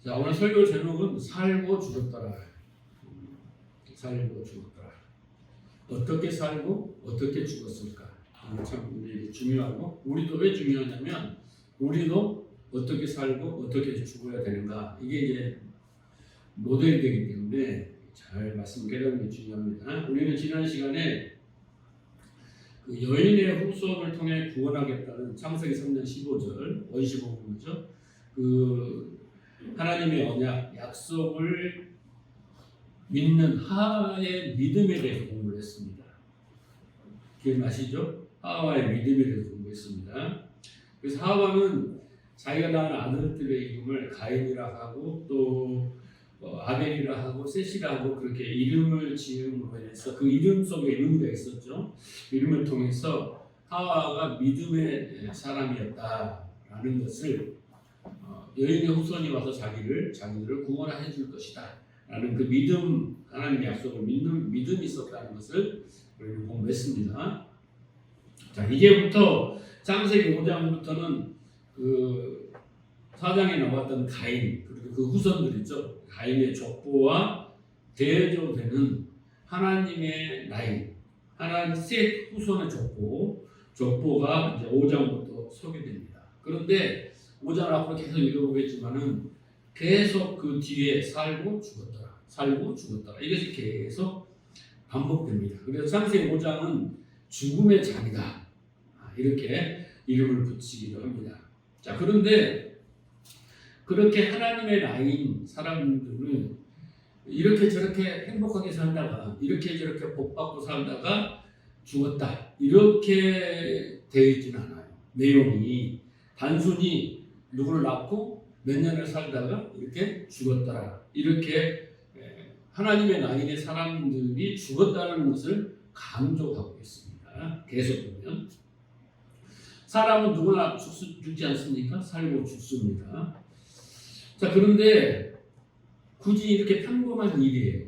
자, 오늘 설교 제목은 살고 죽었더라. 살고 죽었더라. 어떻게 살고 어떻게 죽었을까? 참 중요하고, 우리도 왜 중요하냐면 우리도 어떻게 살고 어떻게 죽어야 되는가, 이게 이제 모델이 되기 때문에 잘 말씀 깨닫는 게 중요합니다. 우리는 지난 시간에 그 여인의 후손을 통해 구원하겠다는 창세기 3장 15절 원시복음이죠. 그 하나님의 언약, 약속을 믿는 하와의 믿음에 대해서 공부를 했습니다. 기억나시죠? 하와의 믿음에 대해서 공부했습니다. 그래서 하와는 자기가 낳은 아들들의 이름을 가인이라 하고 또 아벨이라 하고 셋이라 하고 그렇게 이름을 지음으로 해서 그 이름 속에 의미가 있었죠. 이름을 통해서 하와가 믿음의 사람이었다라는 것을, 여인의 후손이 와서 자기들을 구원해 줄 것이다 라는 그 믿음, 하나님의 약속을 믿는 믿음이 있었다는 것을 우리는 공부했습니다. 자, 이제부터 창세기 5장부터는 그 4장에 나왔던 가인, 그리고 그 후손들이죠. 가인의 족보와 대조되는 하나님의 라인, 하나님 셋 후손의 족보가 이제 5장부터 소개됩니다. 그런데 5장 앞으로 계속 읽어보겠지만은 계속 그 뒤에 살고 죽었더라 이것이 계속 반복됩니다. 그래서 창세기 5장은 죽음의 장이다, 이렇게 이름을 붙이기도 합니다. 자, 그런데 그렇게 하나님의 라인 사람들은 이렇게 저렇게 행복하게 살다가 이렇게 저렇게 복받고 살다가 죽었다, 이렇게 되어 있지는 않아요. 내용이 단순히 누구를 낳고 몇 년을 살다가 이렇게 죽었더라, 이렇게 하나님의 라인의 사람들이 죽었다는 것을 강조하고 있습니다. 계속 보면 사람은 누구나 죽지 않습니까? 살고 죽습니다. 자, 그런데 굳이 이렇게 평범한 일이에요.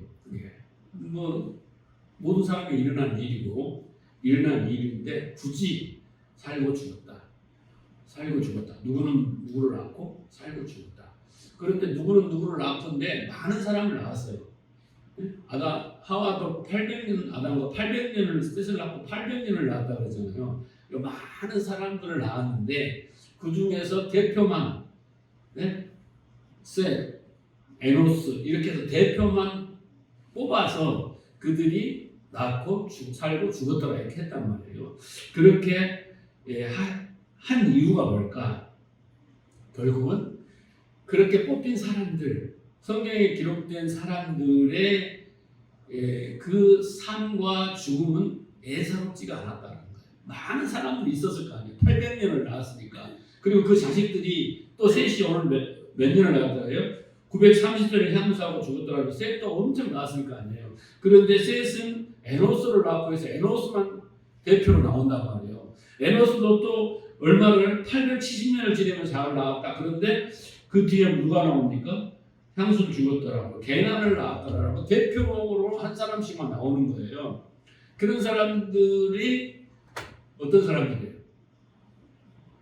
모든 사람이 일어난 일인데 굳이 살고 죽었다. 누구는 누구를 낳고 살고 죽었다. 그런데 누구는 누구를 낳았는데 많은 사람을 낳았어요. 하와도 800년, 아담과 800년을 뜻을 낳고 800년을 낳았다 그러잖아요. 많은 사람들을 낳았는데 그 중에서 대표만, 셋, 에노스, 이렇게 해서 대표만 뽑아서 그들이 낳고 살고 죽었더라 이렇게 했단 말이에요. 그렇게 한 이유가 뭘까? 결국은 그렇게 뽑힌 사람들, 성경에 기록된 사람들의 그 삶과 죽음은 예사롭지가 않았다는 거예요. 많은 사람들이 있었을 거 아니에요. 800년을 낳았으니까. 그리고 그 자식들이 또 셋이 오늘 몇 년을 낳았다고요? 930년을 향수하고 죽었더라도 셋도 엄청 낳았을 거 아니에요. 그런데 셋은 에노스를 낳고 해서 에노스만 대표로 나온단 말이에요. 에노스도 또 얼마를 870년을 지내면 잘 나왔다. 그런데 그 뒤에 누가 나옵니까? 향수를 죽었더라고, 게난을 낳았더라고, 대표로 한 사람씩만 나오는 거예요. 그런 사람들이 어떤 사람들이에요?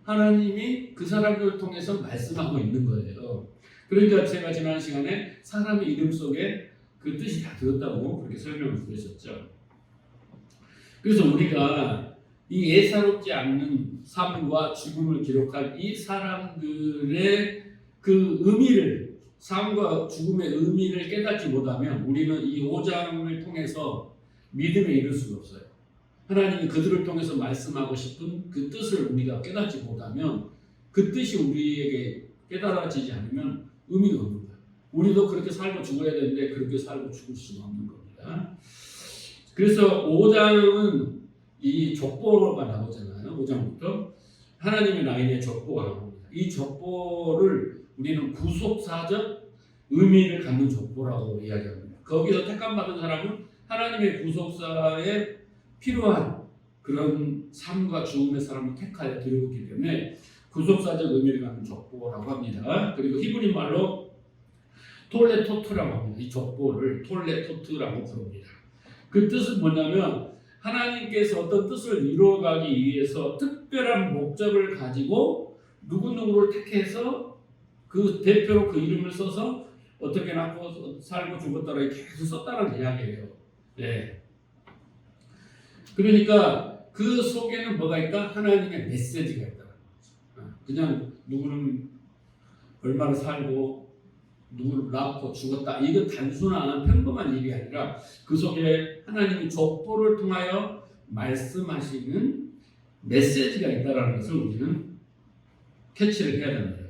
하나님이 그 사람들을 통해서 말씀하고 있는 거예요. 그러니까 제가 지난 시간에 사람의 이름 속에 그 뜻이 다 들었다고 그렇게 설명을 드렸었죠. 그래서 우리가 이 예사롭지 않는 삶과 죽음을 기록한 이 사람들의 그 의미를, 삶과 죽음의 의미를 깨닫지 못하면 우리는 이 5장을 통해서 믿음에 이를 수가 없어요. 하나님이 그들을 통해서 말씀하고 싶은 그 뜻을 우리가 깨닫지 못하면, 그 뜻이 우리에게 깨달아지지 않으면 의미가 없는 거예요. 우리도 그렇게 살고 죽어야 되는데 그렇게 살고 죽을 수가 없는 겁니다. 그래서 5장은 이 족보가 나오잖아요. 5장부터 하나님의 라인의 족보가 나옵니다. 이 족보를 우리는 구속사적 의미를 갖는 족보라고 이야기합니다. 거기서 택함받은 사람은 하나님의 구속사에 필요한 그런 삶과 죽음의 사람을 택하여 드리기 때문에 구속사적 의미를 갖는 족보라고 합니다. 그리고 히브리 말로 톨레토트라고 합니다. 이 족보를 톨레토트라고 부릅니다. 그 뜻은 뭐냐면 하나님께서 어떤 뜻을 이루어가기 위해서 특별한 목적을 가지고 누구누구를 택해서 그 대표로 그 이름을 써서 어떻게 낳고 살고 죽었다라 계속 썼다는 이야기예요. 네. 그러니까 그 속에는 뭐가 있다? 하나님의 메시지가 있다. 그냥 누구는 얼마나 살고 누구를 낳고 죽었다. 이건 단순한 평범한 일이 아니라 그 속에 하나님이 족보를 통하여 말씀하시는 메시지가 있다는 것을 우리는 캐치를 해야 됩니다.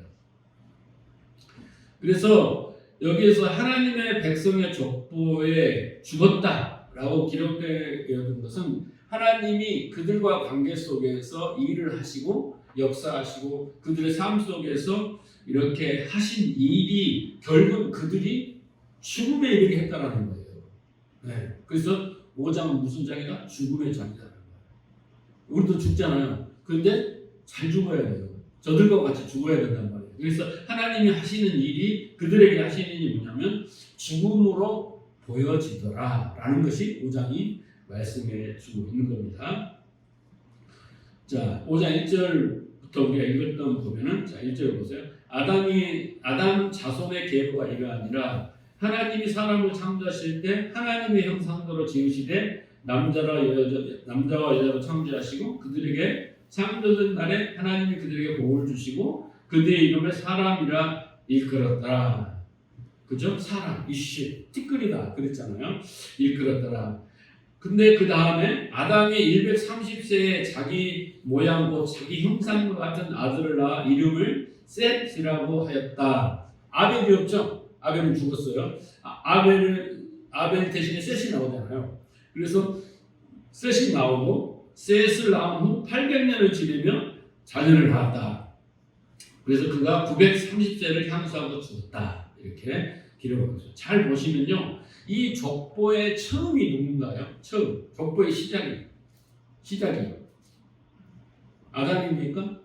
그래서 여기에서 하나님의 백성의 족보에 죽었다라고 기록되어 있는 것은 하나님이 그들과 관계 속에서 일을 하시고 역사하시고 그들의 삶 속에서 이렇게 하신 일이 결국 그들이 죽음에 이르게 했다라는 거예요. 네. 그래서 5장은 무슨 장이다? 죽음의 장이다라는 거예요. 우리도 죽잖아요. 그런데 잘 죽어야 돼요. 저들과 같이 죽어야 된단 말이에요. 그래서 하나님이 하시는 일이 그들에게 하시는 일이 뭐냐면 죽음으로 보여지더라라는 것이 5장이 말씀해 주고 있는 겁니다. 자, 5장 1절부터 우리가 읽었던 보면은 자, 1절 보세요. 아담 자손의 계보가 이가 아니라 하나님이 사람을 창조하실 때 하나님의 형상대로 지으시되 남자와 여자로 창조하시고 그들에게 창조된 날에 하나님이 그들에게 복을 주시고 그들의 이름을 사람이라 일컬었더라. 그죠? 사람, 이씨, 티끌이다 그랬잖아요. 일컬었더라. 근데 그 다음에 아담이 130세에 자기 모양 곧 자기 형상과 같은 아들을 낳아 이름을 셋이라고 하였다. 아벨이 없죠? 아벨은 죽었어요. 아벨 대신에 셋이 나오잖아요. 그래서 셋이 나오고 셋을 낳은 후 800년을 지내며 자녀를 낳았다. 그래서 그가 930세를 향수하고 죽었다. 이렇게 기록하고 있어요. 잘 보시면요. 이 족보의 처음이 누군가요? 처음. 족보의 시작이. 아담입니까?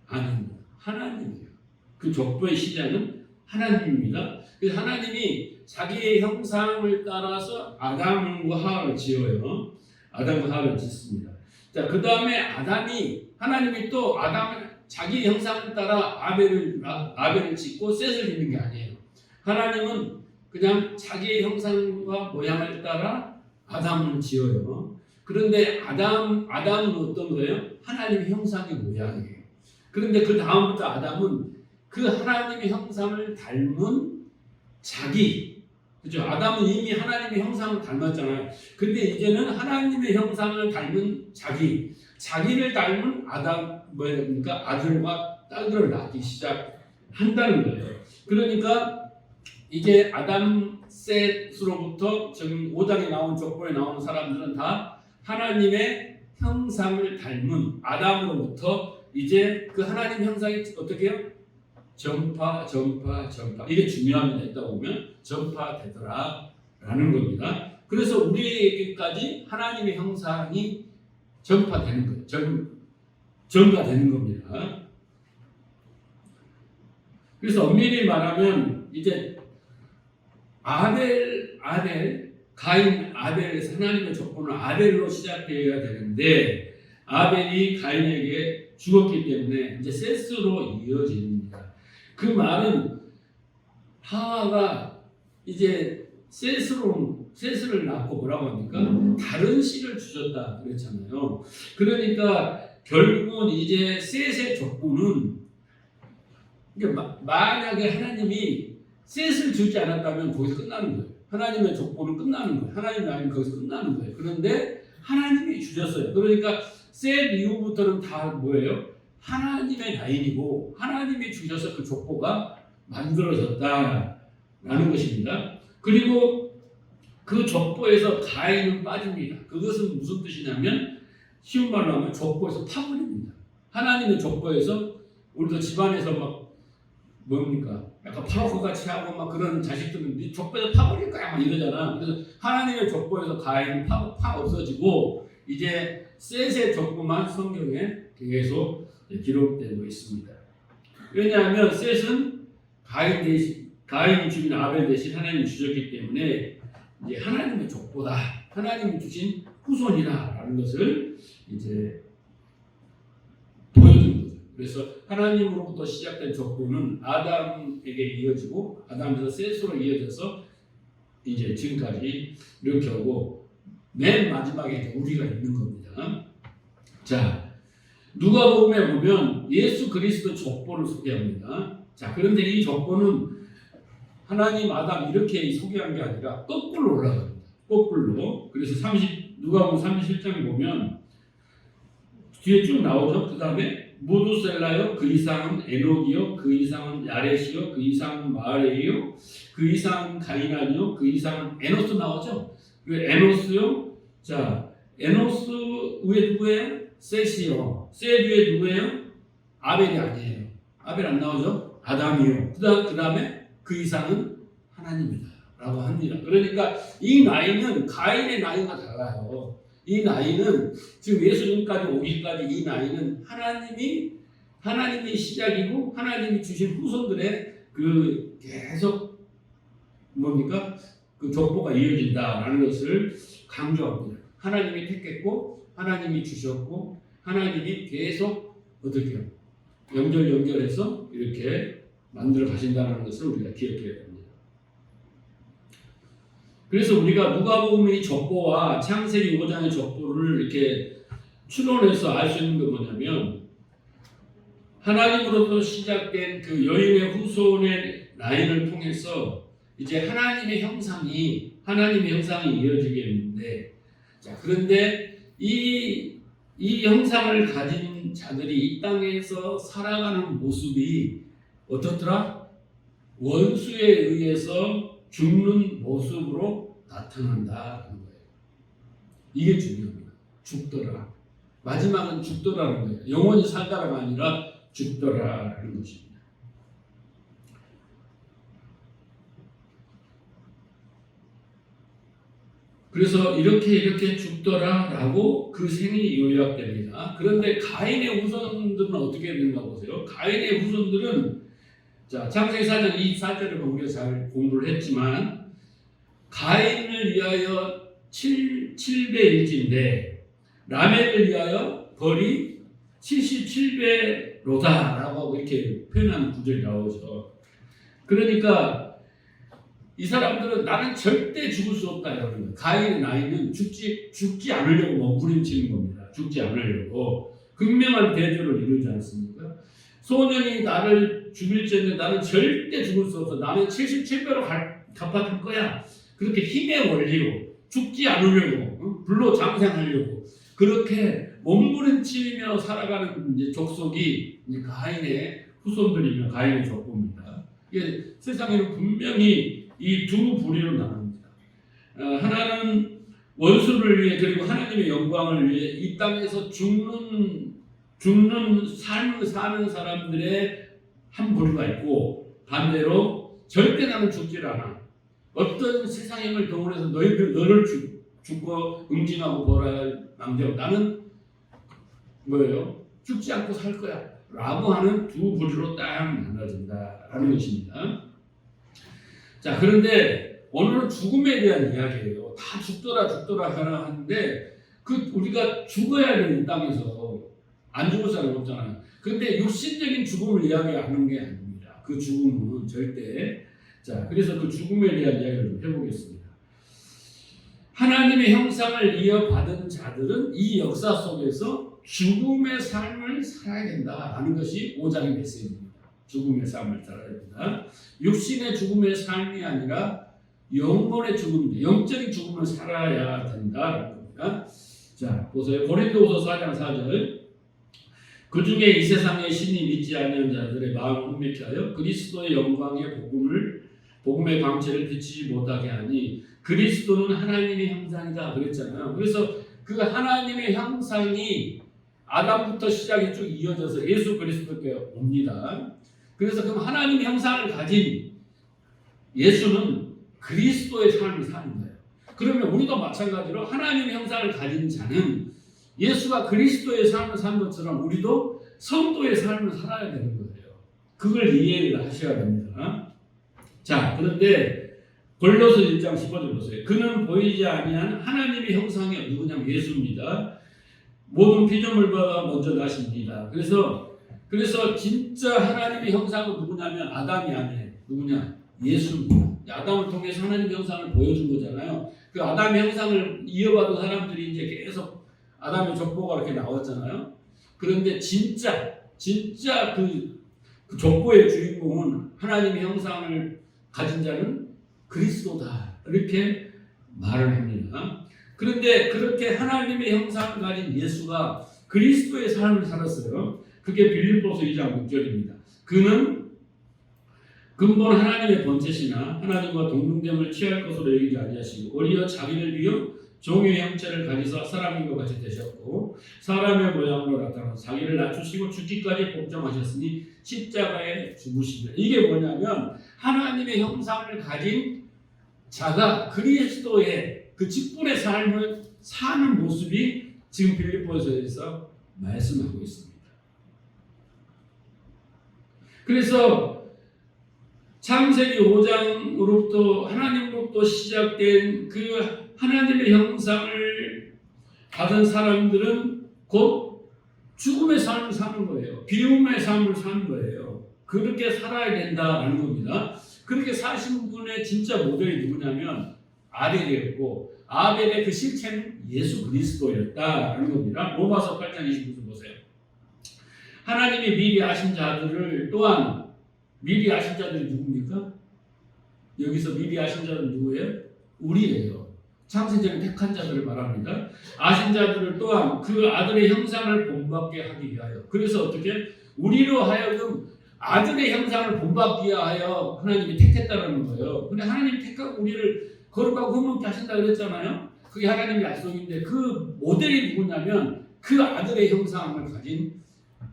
아닙니다. 하나님이에요. 그 족보의 시작은 하나님입니다. 그래서 하나님이 자기의 형상을 따라서 아담과 하와를 지어요. 아담과 하와를 짓습니다. 자, 그 다음에 하나님이 또 자기 형상을 따라 아벨을 짓고 셋을 짓는 게 아니에요. 하나님은 그냥 자기의 형상과 모양을 따라 아담을 지어요. 그런데 아담은 어떤 거예요? 하나님의 형상의 모양이에요. 그런데 그 다음부터 아담은 그 하나님의 형상을 닮은 그죠? 아담은 이미 하나님의 형상을 닮았잖아요. 근데 이제는 하나님의 형상을 닮은 자기를 닮은 아들과 딸들을 낳기 시작한다는 거예요. 그러니까 이제 아담 셋으로부터 지금 5장에 나온 족보에 나오는 사람들은 다 하나님의 형상을 닮은 아담으로부터 이제 그 하나님 형상이 어떻게 해요? 전파 이게 중요합니다. 이따 보면 전파되더라라는 겁니다. 그래서 우리에게까지 하나님의 형상이 전파되는 거예요. 전파되는 겁니다. 그래서 엄밀히 말하면 이제 가인 아벨에서 하나님의 족보는 아벨로 시작되어야 되는데 아벨이 가인에게 죽었기 때문에 이제 셋으로 이어집니다. 그 말은 하와가 이제 셋을 낳고 뭐라고 합니까? 다른 씨를 주셨다 그랬잖아요. 그러니까 결국은 이제 셋의 족보는 만약에 하나님이 셋을 주지 않았다면 거기서 끝나는 거예요. 하나님의 족보는 끝나는 거예요. 하나님이 아니면 거기서 끝나는 거예요. 그런데 하나님이 주셨어요. 그러니까 셋 이후부터는 다 뭐예요? 하나님의 라인이고 하나님이 주셔서 그 족보가 만들어졌다라는 것입니다. 그리고 그 족보에서 가인은 빠집니다. 그것은 무슨 뜻이냐면 쉬운 말로 하면 족보에서 파버립니다. 하나님의 족보에서 우리도 집안에서 막 뭡니까? 약간 파워커 같이 하고 막 그런 자식들은 네 족보에서 파버릴 거야 막 이러잖아. 그래서 하나님의 족보에서 가인은 파 없어지고 이제 셋의 족보만 성경에 계속 기록되고 있습니다. 왜냐하면 셋은 가인이 죽인 아벨 대신 하나님이 주셨기 때문에 이제 하나님의 족보다 하나님이 주신 후손이다라는 것을 이제 보여주는 거죠. 그래서 하나님으로부터 시작된 족보는 아담에게 이어지고 아담에서 셋으로 이어져서 이제 지금까지 이렇게 오고 맨 마지막에 우리가 있는 겁니다. 자, 누가복음에 보면 예수 그리스도 족보를 소개합니다. 자, 그런데 이 족보는 하나님 아담 이렇게 소개한 게 아니라 거꾸로 올라갑니다. 거꾸로. 그래서 누가복음 37장에 보면 뒤에 쭉 나오죠. 그 다음에 무두셀라요, 그 이상은 에녹이요, 그 이상은 야렛이요, 그 이상은 마알레이요, 그 이상은 가이난이요, 그 이상은 에노스 나오죠. 그 에노스요. 자, 에노스 위에 누구예요? 셋이요. 셋 위에 누구예요? 아벨이 아니에요. 아벨 안 나오죠? 아담이요. 그 다음에 그 이상은 하나님이다 라고 합니다. 그러니까 이 나이는 가인의 나이가 달라요. 이 나이는 지금 예수님까지 오기까지 이 나이는 하나님이 시작이고 하나님이 주신 후손들의 그 계속 뭡니까? 그 족보가 이어진다라는 것을 강조합니다. 하나님이 택했고 하나님이 주셨고 하나님이 계속 어떻게 연결해서 이렇게 만들어 가신다는 것을 우리가 기억해야 됩니다. 그래서 우리가 누가복음의 족보와 창세기 5장의 족보를 이렇게 추론해서 알 수 있는 게 뭐냐면 하나님으로부터 시작된 그 여인의 후손의 라인을 통해서 이제 하나님의 형상이 이어지겠는데, 자, 그런데 이 형상을 가진 자들이 이 땅에서 살아가는 모습이 어떻더라? 원수에 의해서 죽는 모습으로 나타난다는 거예요. 이게 중요합니다. 죽더라. 마지막은 죽더라는 거예요. 영원히 살다라가 아니라 죽더라라는 것입니다. 그래서 이렇게 죽더라라고 그 생이 요약됩니다. 그런데 가인의 후손들은 어떻게 되는가 보세요. 가인의 후손들은 자, 창세기 4장 24절을 보면 우리가 잘 공부를 했지만 가인을 위하여 7배일진데 라멕을 위하여 벌이 77배로다라고 하고 이렇게 표현하는 구절이 나오죠. 그러니까 이 사람들은 나는 절대 죽을 수 없다 이러는 거예요. 가인의 나이는 죽지 않으려고 몸부림치는 겁니다. 죽지 않으려고 극명한 대조를 이루지 않습니까? 소년이 나를 죽일지언정 나는 절대 죽을 수 없어. 나는 77배로 갚아줄 거야. 그렇게 힘의 원리로 죽지 않으려고 불로장생하려고 그렇게 몸부림치며 살아가는 이제 족속이 이제 가인의 후손들이며 가인의 족보입니다. 이게 세상에는 분명히 이 두 부류로 나눕니다. 하나는 원수를 위해 그리고 하나님의 영광을 위해 이 땅에서 죽는 삶을 사는 사람들의 한 부류가 있고 반대로 절대 나는 죽질 않아. 어떤 세상의 힘을 동원해서 너를 죽고 응징하고 벌어야 남겨. 나는 뭐예요? 죽지 않고 살 거야. 라고 하는 두 부류로 딱 나눠진다라는 것입니다. 자, 그런데 오늘은 죽음에 대한 이야기예요. 다 죽더라 하는데 우리가 죽어야 되는 땅에서 안 죽을 사람 없잖아요. 근데 육신적인 죽음을 이야기하는 게 아닙니다. 그 죽음은 절대. 자, 그래서 그 죽음에 대한 이야기를 좀 해보겠습니다. 하나님의 형상을 이어받은 자들은 이 역사 속에서 죽음의 삶을 살아야 된다라는 것이 5장의 메시지입니다. 죽음의 삶을 살아야 된다. 육신의 죽음의 삶이 아니라 영혼의 죽음입니다. 영적인 죽음을 살아야 된다라는 겁니다. 자, 보세요. 고린도후서 4장 4절. 그 중에 이 세상의 신이 믿지 않는 자들의 마음을 혼미케 하여 그리스도의 영광의 복음의 광채를 비치지 못하게 하니 그리스도는 하나님의 형상이다 그랬잖아요. 그래서 그 하나님의 형상이 아담부터 시작이 쭉 이어져서 예수 그리스도께 옵니다. 그래서 그럼 하나님의 형상을 가진 예수는 그리스도의 삶을 사는 거예요. 그러면 우리도 마찬가지로 하나님의 형상을 가진 자는 예수가 그리스도의 삶을 산 것처럼 우리도 성도의 삶을 살아야 되는 거예요. 그걸 이해를 하셔야 됩니다. 자, 그런데 골로새 1장 15절 보세요. 그는 보이지 아니한 하나님의 형상이 누구냐면 예수입니다. 모든 피조물보다 먼저 나십니다. 그래서 그래서 진짜 하나님의 형상은 누구냐면 아담이 아니에요. 누구냐? 예수입니다. 아담을 통해서 하나님의 형상을 보여준 거잖아요. 그 아담의 형상을 이어받은 사람들이 이제 계속 아담의 족보가 이렇게 나왔잖아요. 그런데 진짜 그 족보의 주인공은 하나님의 형상을 가진 자는 그리스도다. 이렇게 말을 합니다. 그런데 그렇게 하나님의 형상을 가진 예수가 그리스도의 삶을 살았어요. 그게 빌립보서 2장 6절입니다. 그는 근본 하나님의 본체시나 하나님과 동등됨을 취할 것으로 여기지 아니하시고 오히려 자기를 비워 종의 형체를 가지사 사람인과 같이 되셨고 사람의 모양으로 나타나 자기를 낮추시고 죽기까지 복종하셨으니 십자가에 죽으시며 이게 뭐냐면 하나님의 형상을 가진 자가 그리스도의 그 직분의 삶을 사는 모습이 지금 빌립보서에서 말씀하고 있습니다. 그래서 창세기 5장으로부터 하나님으로부터 시작된 그 하나님의 형상을 받은 사람들은 곧 죽음의 삶을 사는 거예요. 비움의 삶을 사는 거예요. 그렇게 살아야 된다라는 겁니다. 그렇게 사신 분의 진짜 모델이 누구냐면 아벨이었고 아벨의 그 실체는 예수 그리스도였다라는 겁니다. 로마서 8장 29절 보세요. 하나님이 미리 아신 자들을 또한 미리 아신 자들이 누굽니까? 여기서 미리 아신 자들은 누구예요? 우리예요. 창세전에 택한 자들을 말합니다. 아신 자들을 또한 그 아들의 형상을 본받게 하기 위하여. 그래서 어떻게? 우리로 하여금 아들의 형상을 본받기 위하여 하나님이 택했다는 거예요. 근데 하나님이 택하고 우리를 거룩하고 흠없게 하신다 그랬잖아요. 그게 하나님의 약속인데 그 모델이 누구냐면 그 아들의 형상을 가진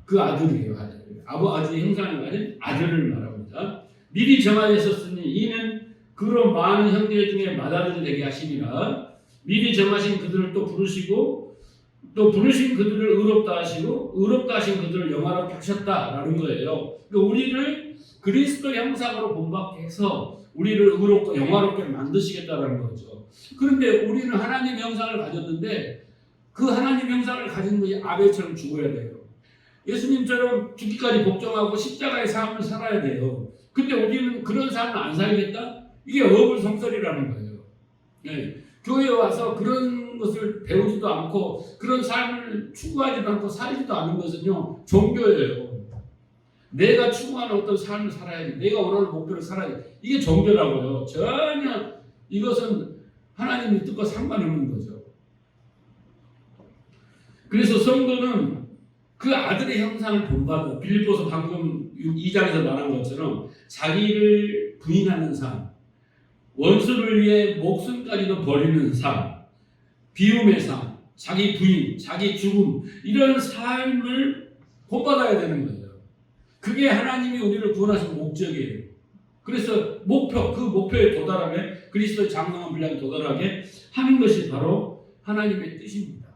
그 아들이에요. 아버지의 형상을 가진 아들을 말합니다. 미리 정하셨으니 이는 그런 많은 형제 중에 맏아들이 되게 하시니라. 미리 정하신 그들을 또 부르시고 또 부르신 그들을 의롭다 하시고 의롭다 하신 그들을 영화롭게 하셨다라는 거예요. 그러니까 우리를 그리스도 형상으로 본받게 해서 우리를 의롭고 영화롭게 만드시겠다라는 거죠. 그런데 우리는 하나님의 형상을 가졌는데 그 하나님의 형상을 가진 분이 아벨처럼 죽어야 돼요. 예수님처럼 죽기까지 복종하고 십자가의 삶을 살아야 돼요. 근데 우리는 그런 삶을 안 살겠다? 이게 어불성설이라는 거예요. 네. 교회에 와서 그런 것을 배우지도 않고 그런 삶을 추구하지도 않고 살지도 않은 것은요 종교예요. 내가 추구하는 어떤 삶을 살아야지, 내가 원하는 목표를 살아야지. 이게 종교라고요. 전혀 이것은 하나님의 뜻과 상관없는 거죠. 그래서 성도는 그 아들의 형상을 본받아 빌립보서 방금 2장에서 말한 것처럼 자기를 부인하는 삶, 원수를 위해 목숨까지도 버리는 삶, 비움의 삶, 자기 부인, 자기 죽음 이런 삶을 본받아야 되는 거예요. 그게 하나님이 우리를 구원하신 목적이에요. 그래서 목표, 그 목표에 도달하게 그리스도의 장성한 분량에 도달하게 하는 것이 바로 하나님의 뜻입니다.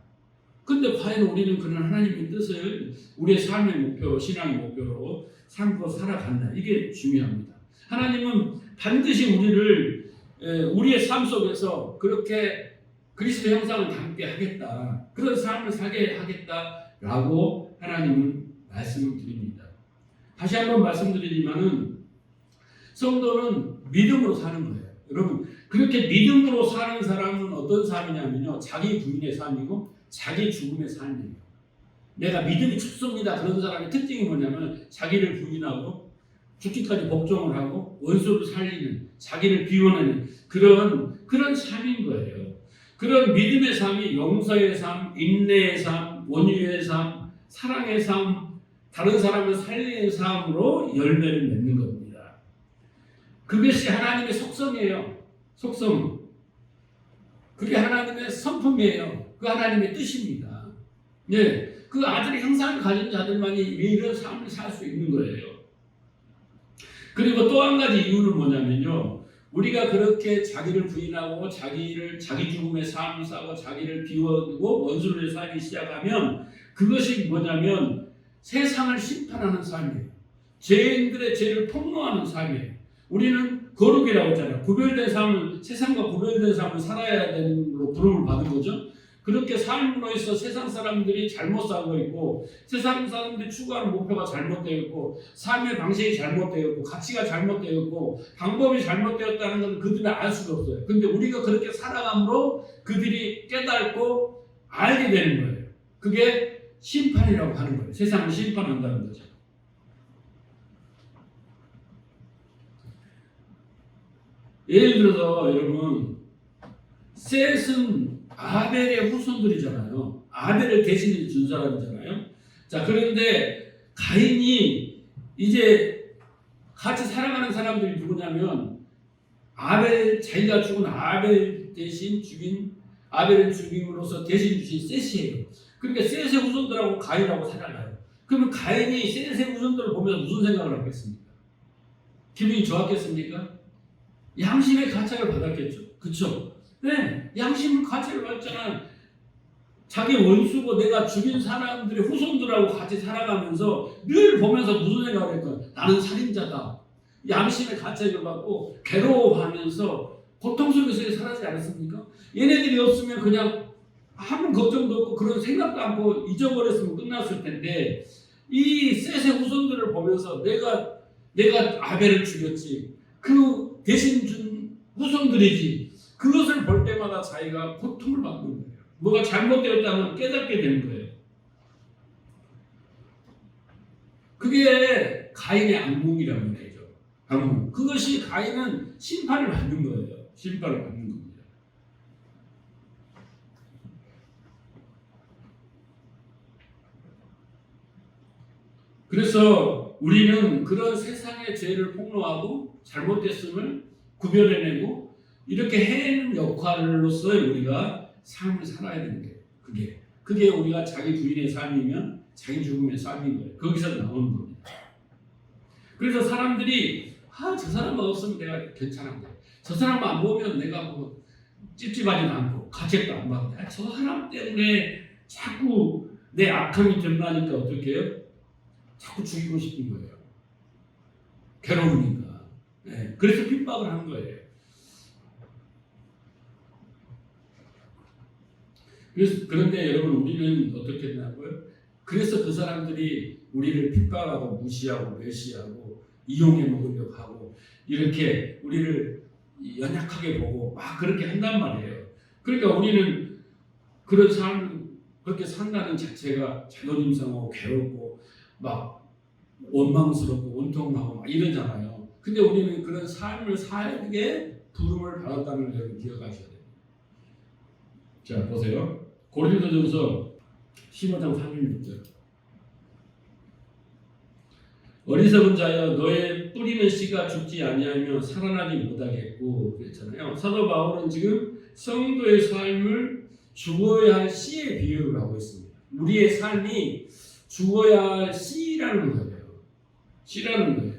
근데 과연 우리는 그런 하나님의 뜻을 우리의 삶의 목표, 신앙의 목표로 삼고 살아간다. 이게 중요합니다. 하나님은 반드시 우리를 우리의 삶 속에서 그렇게 그리스도 형상을 담게 하겠다. 그런 삶을 살게 하겠다라고 하나님은 말씀을 드립니다. 다시 한번 말씀드리지만은 성도는 믿음으로 사는 거예요. 여러분 그렇게 믿음으로 사는 사람은 어떤 삶이냐면요. 자기 부인의 삶이고 자기 죽음의 삶이에요. 내가 믿음이 춥습니다. 그런 사람의 특징이 뭐냐면 자기를 부인하고 죽기까지 복종을 하고 원수를 살리는 자기를 비워내는 그런 삶인 거예요. 그런 믿음의 삶이 용서의 삶, 인내의 삶, 원유의 삶, 사랑의 삶, 다른 사람을 살리는 삶으로 열매를 맺는 겁니다. 그것이 하나님의 속성이에요. 속성. 그게 하나님의 성품이에요. 그 하나님의 뜻입니다. 네, 그 아들의 형상을 가진 자들만이 이런 삶을 살 수 있는 거예요. 그리고 또 한 가지 이유는 뭐냐면요. 우리가 그렇게 자기를 부인하고 자기 죽음의 삶을 싸고 자기를 비워두고 원수를 살기 시작하면 그것이 뭐냐면 세상을 심판하는 삶이에요. 죄인들의 죄를 폭로하는 삶이에요. 우리는 거룩이라고 했잖아요. 구별된 삶을 세상과 구별된 삶을 살아야 되는 걸로 부름을 받은 거죠. 그렇게 삶으로 해서 세상 사람들이 잘못 살고 있고 세상 사람들이 추구하는 목표가 잘못되어 있고 삶의 방식이 잘못되어 있고 가치가 잘못되어 있고 방법이 잘못되었다는 것은 그들은 알 수가 없어요. 근데 우리가 그렇게 살아감으로 그들이 깨닫고 알게 되는 거예요. 그게 심판이라고 하는 거예요. 세상을 심판한다는 거죠. 예를 들어서 여러분 셋은 아벨의 후손들이잖아요. 아벨을 대신해 준 사람이잖아요. 자, 그런데 가인이 이제 같이 살아가는 사람들이 누구냐면 자기가 죽은 아벨 대신 죽인 아벨을 죽임으로써 대신 주신 셋이에요. 그러니까 셋의 후손들하고 가인하고 살아가요. 그러면 가인이 셋의 후손들을 보면서 무슨 생각을 하겠습니까? 기분이 좋았겠습니까? 양심의 가책을 받았겠죠. 그쵸? 네, 양심의 가책을 받잖아요. 자기 원수고 내가 죽인 사람들의 후손들하고 같이 살아가면서 늘 보면서 무슨 생각을 할까요? 나는 살인자다. 양심의 가책을 받고 괴로워하면서 고통 속에서 살아지 않았습니까? 얘네들이 없으면 그냥 아무 걱정도 없고 그런 생각도 않고 잊어버렸으면 끝났을 텐데 이 셋의 후손들을 보면서 내가 아벨을 죽였지. 그 대신 준 후손들이지. 그것을 볼 때마다 자기가 고통을 받는 거예요. 뭐가 잘못되었다면 깨닫게 되는 거예요. 그게 가인의 악몽이라는 거죠. 악몽. 그것이 가인은 심판을 받는 거예요. 심판을 받는 겁니다. 그래서 우리는 그런 세상의 죄를 폭로하고 잘못됐음을 구별해내고 이렇게 해내는 역할로서 우리가 삶을 살아야 되는 거예요. 그게 우리가 자기 부인의 삶이면 자기 죽음의 삶인 거예요. 거기서 나오는 겁니다. 그래서 사람들이 저 사람만 없으면 내가 괜찮은데 저 사람만 안 보면 내가 뭐 찝찝하지도 않고 가책도 안 받는데 저 사람 때문에 자꾸 내 악함이 드러나니까 어떻게 해요? 자꾸 죽이고 싶은 거예요. 괴로우니까. 네. 그래서 핍박을 하는 거예요. 그런데 여러분 우리는 어떻게 되냐고요? 그래서 그 사람들이 우리를 핍박하고 무시하고 멸시하고 이용해 먹으려고 하고 이렇게 우리를 연약하게 보고 막 그렇게 한단 말이에요. 그러니까 우리는 그런 삶을 그렇게 산다는 자체가 자존심 상하고 괴롭고 막 원망스럽고 원통하고 막 이러잖아요. 근데 우리는 그런 삶을 살게 부름을 받았다는 걸 여러분 기억하셔야 돼요. 자, 보세요. 고린도전서 15장 36절. 어리석은 자여 너의 뿌리는 씨가 죽지 아니하며 살아나지 못하겠고 그랬잖아요. 사도 바울은 지금 성도의 삶을 죽어야 할 씨의 비유를 하고 있습니다. 우리의 삶이 죽어야 할 씨라는 거예요. 씨라는 거예요.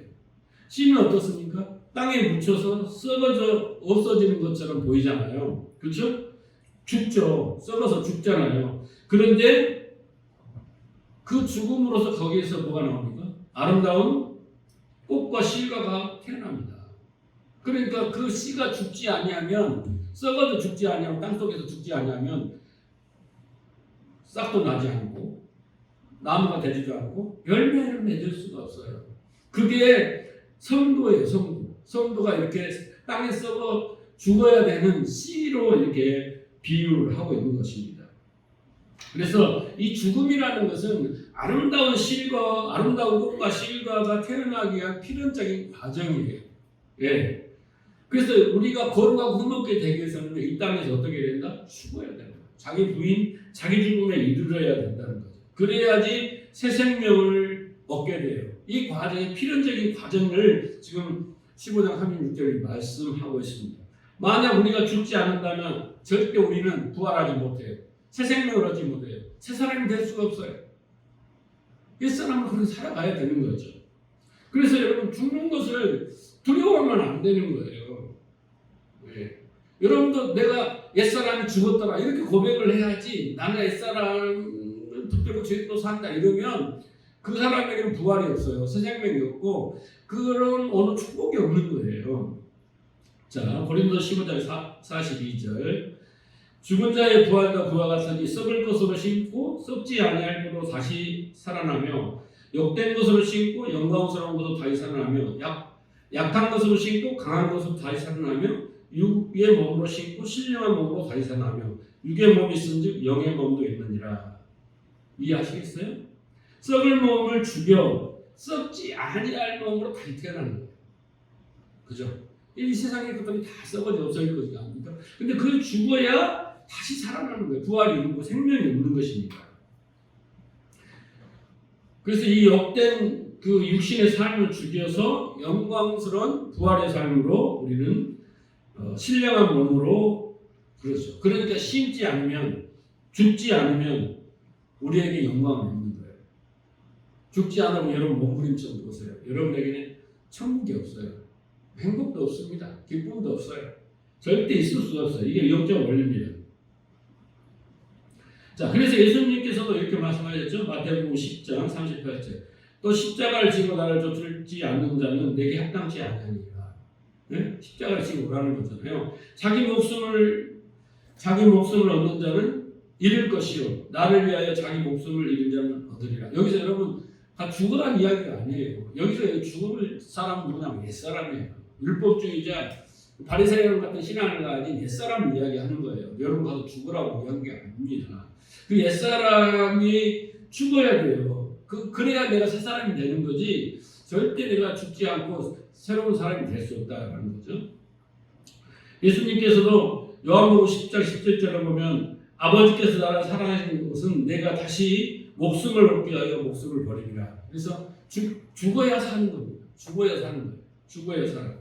씨는 어떻습니까? 땅에 묻혀서 썩어져 없어지는 것처럼 보이잖아요. 그렇죠? 죽죠. 썩어서 죽잖아요. 그런데 그 죽음으로서 거기에서 뭐가 나옵니까? 아름다운 꽃과 실과가 태어납니다. 그러니까 그 씨가 죽지 아니하면 썩어도 죽지 아니하면 땅속에서 죽지 아니하면 싹도 나지 않고 나무가 되지도 않고 열매를 맺을 수가 없어요. 그게 성도예요. 성도가 이렇게 땅에 썩어 죽어야 되는 씨로 이렇게 비유를 하고 있는 것입니다. 그래서 이 죽음이라는 것은 아름다운 꽃과 실과가 태어나기 위한 필연적인 과정이에요. 예. 그래서 우리가 거룩하고 흠없게 되기 위해서는 이 땅에서 어떻게 된다? 죽어야 된다. 자기 부인, 자기 죽음에 이르러야 된다는 거죠. 그래야지 새 생명을 얻게 돼요. 이 과정의 필연적인 과정을 지금 15장 36절이 말씀하고 있습니다. 만약 우리가 죽지 않는다면 절대 우리는 부활하지 못해요. 새 생명을 얻지 못해요. 새 사람이 될 수가 없어요. 옛 사람은 그렇게 살아가야 되는 거죠. 그래서 여러분 죽는 것을 두려워하면 안 되는 거예요. 네. 여러분도 내가 옛사람이 죽었더라 이렇게 고백을 해야지 나는 옛사람은 특별히 죄도 산다 이러면 그 사람에게는 부활이 없어요. 새 생명이 없고 그런 어느 축복이 없는 거예요. 자, 고린도 15장 42절 죽은 자의 부활과 그와 같으니 썩을 것으로 심고 썩지 아니할 것으로 다시 살아나며 욕된 것으로 심고 영광스러운 것으로 다시 살아나며 약한 것으로 심고 강한 것으로 다시 살아나며 육의 몸으로 심고 신령한 몸으로 다시 살아나며 육의 몸이 있은즉 영의 몸도 있느니라. 이해하시겠어요? 썩을 몸을 죽여 썩지 아니할 몸으로 다시 태어나는 거예요. 그죠? 이 세상의 것들이 다 썩어져 없어질 것이 아닙니까? 근데 그 죽어야 다시 살아나는 거예요. 부활이 있고 생명이 있는 것입니다. 그래서 이 욕된 그 육신의 삶을 죽여서 영광스러운 부활의 삶으로 우리는 신령한 몸으로 그렇죠. 그러니까 심지 않으면 죽지 않으면 우리에게 영광은 없는 거예요. 죽지 않으면 여러분 몸부림쳐 보세요. 여러분에게는 천국이 없어요. 행복도 없습니다. 기쁨도 없어요. 절대 있을 수가 없어요. 이게 영적 원리입니다. 자, 그래서 예수님께서도 이렇게 말씀하셨죠. 마태복음 10장 38절. 또 십자가를 지고 나를 쫓지 않는 자는 내게 합당치 아니하니라. 네? 십자가를 지고 오라는 거잖아요. 자기 목숨을 얻는 자는 잃을 것이요 나를 위하여 자기 목숨을 잃은 자는 얻으리라. 여기서 여러분 다 죽으라는 이야기가 아니에요. 여기서 죽을 사람은 누구냐면 옛사람이에요. 율법주의자 바리새인 같은 신앙을 가진 옛사람을 이야기하는 거예요. 여러분 가서 죽으라고 이야기한 게 아닙니다. 그 옛사람이 죽어야 돼요. 그래야 내가 새 사람이 되는 거지 절대 내가 죽지 않고 새로운 사람이 될 수 없다는 거죠. 예수님께서도 요한복음 10장 17절을 보면 아버지께서 나를 사랑하신 것은 내가 다시 목숨을 얻기 위하여 목숨을 버리리라. 그래서 죽어야 사는 겁니다. 죽어야 사는 거예요. 죽어야 살아.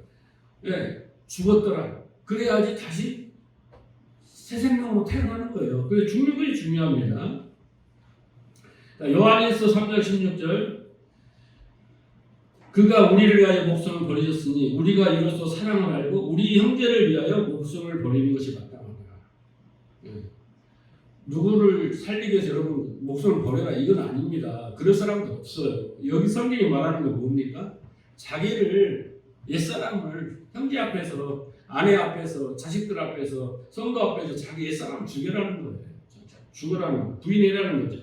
예, 죽었더라. 그래야지 다시 새 생명으로 태어나는 거예요. 그래서 죽는 것이 중요합니다. 요한일서 3장 16절 그가 우리를 위하여 목숨을 버리셨으니 우리가 이로써 사랑을 알고 우리 형제를 위하여 목숨을 버리는 것이 마땅하다. 예. 누구를 살리기 위해서 여러분 목숨을 버려라 이건 아닙니다. 그럴 사람도 없어요. 여기 성경이 말하는 건 뭡니까? 자기를 옛사람을 형제 앞에서 아내 앞에서 자식들 앞에서 성도 앞에서 자기 옛사람을 죽여라는 거예요. 죽으라는 거예요. 부인해라는 거죠.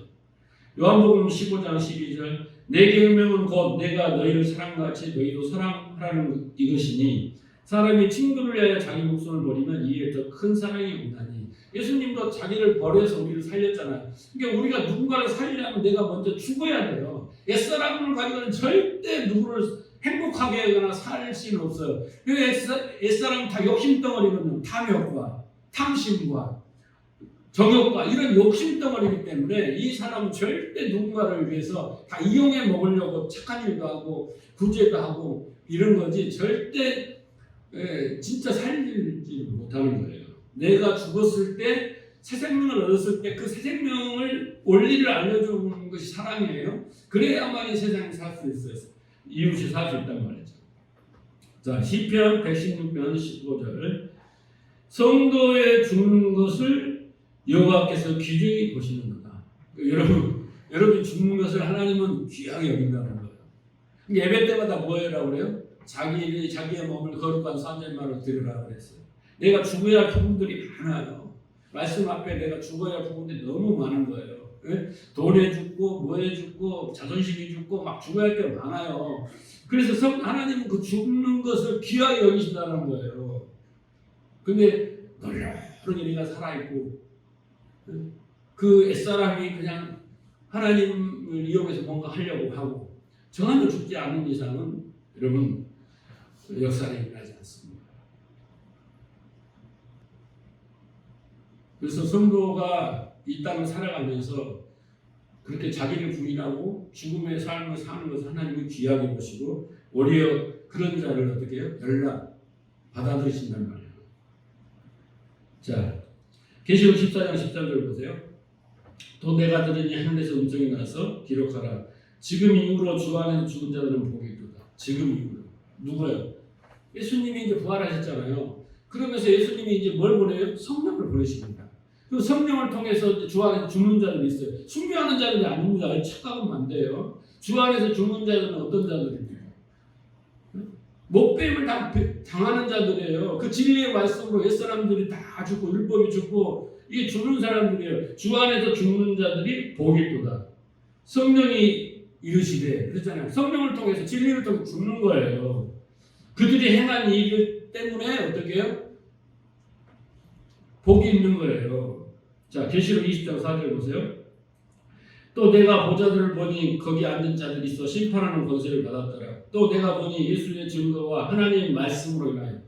요한복음 15장 12절 내 계명은 곧 내가 너희를 사랑같이 너희도 사랑하라는 이것이니 사람이 친구를 위하여 자기 목숨을 버리면 이에 더 큰 사랑이 없나니. 예수님도 자기를 버려서 우리를 살렸잖아요. 그러니까 우리가 누군가를 살리려면 내가 먼저 죽어야 돼요. 옛사람을 가지고는 절대 누구를 행복하게 하거나 살 수는 없어요. 옛사람은 다 욕심덩어리거든요. 탐욕과 탐심과 정욕과 이런 욕심덩어리이기 때문에 이 사람은 절대 누군가를 위해서 다 이용해 먹으려고 착한 일도 하고 구제도 하고 이런 거지 절대 진짜 살리지 못하는 거예요. 내가 죽었을 때 새 생명을 얻었을 때 그 새 생명을 원리를 알려주는 것이 사랑이에요. 그래야만이 세상에 살 수 있어요. 이웃이 살 수 있단 말이죠. 자, 시편 116편 15절 성도의 죽는 것을 여호와께서 귀중히 보시는도다. 여러분 죽는 것을 하나님은 귀하게 여긴다는 거예요. 예배 때마다 뭐 해라고 그래요? 자기의 몸을 거룩한 산재만으로 드리라고 그랬어요. 내가 죽어야 할 부분들이 많아요. 말씀 앞에 내가 죽어야 할 부분들이 너무 많은 거예요. 돈에 죽고 뭐에 죽고 자존심이 죽고 막 죽어야 할 게 많아요. 그래서 하나님은 그 죽는 것을 귀하게 여기신다는 거예요. 근데 널널히 우리가 살아있고 그 옛사람이 그냥 하나님을 이용해서 뭔가 하려고 하고 정말로 죽지 않는 이상은 여러분 역사는 일어나지 않습니다. 그래서 성도가 이 땅을 살아가면서 그렇게 자기를 부인하고 죽음의 삶을 사는 것을 하나님이 귀하게 보시고 오히려 그런 자를 어떻게 해요? 연락 받아들이신단 말이에요. 자, 계시록 14장 13절 보세요. 또 내가 들으니 하늘에서 음성이 나서 기록하라. 지금 이후로 주 안에서 죽은 자들은 복이 있도다. 지금 이후로. 누구예요? 예수님이 이제 부활하셨잖아요. 그러면서 예수님이 이제 뭘 보내요? 성령을 보내십니다. 그 성령을 통해서 주 안에서 죽는 자들이 있어요. 숭배하는 자들이 아닙니다. 착각하면 안 돼요. 주 안에서 죽는 자들은 어떤 자들입니까? 목배임을 당하는 자들이에요. 그 진리의 말씀으로 옛사람들이 다 죽고 율법이 죽고 이게 죽는 사람들이에요. 주 안에서 죽는 자들이 복이 있도다. 성령이 이르시되 그랬잖아요. 성령을 통해서 진리를 통해 죽는 거예요. 그들이 행한 일 때문에 어떻게 해요? 복이 있는 거예요. 자, 계시록 20장 4절 보세요. 또 내가 보자들을 보니 거기 앉은 자들이 있어 심판하는 권세를 받았더라. 또 내가 보니 예수의 증거와 하나님의 말씀으로 인하여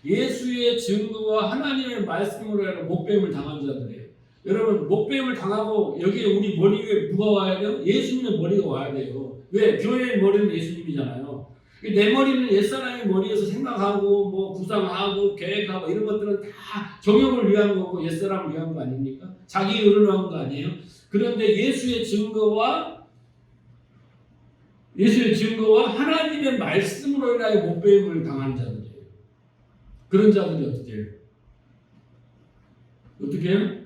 예수의 증거와 하나님의 말씀으로 인하여 목배임을 당한 자들이에요. 여러분 목배임을 당하고 여기에 우리 머리 위에 누가 와야 돼요? 예수님의 머리가 와야 돼요. 왜? 교회의 머리는 예수님이잖아요. 내 머리는 옛사람의 머리에서 생각하고 뭐 구상하고 계획하고 이런 것들은 다 정욕을 위한 거고 옛사람을 위한 거 아닙니까? 자기 의를 위한 거 아니에요? 그런데 예수의 증거와 하나님의 말씀으로 인하여 못배임을 당한 자들이에요. 그런 자들이 어떻게 해요? 어떻게 해요?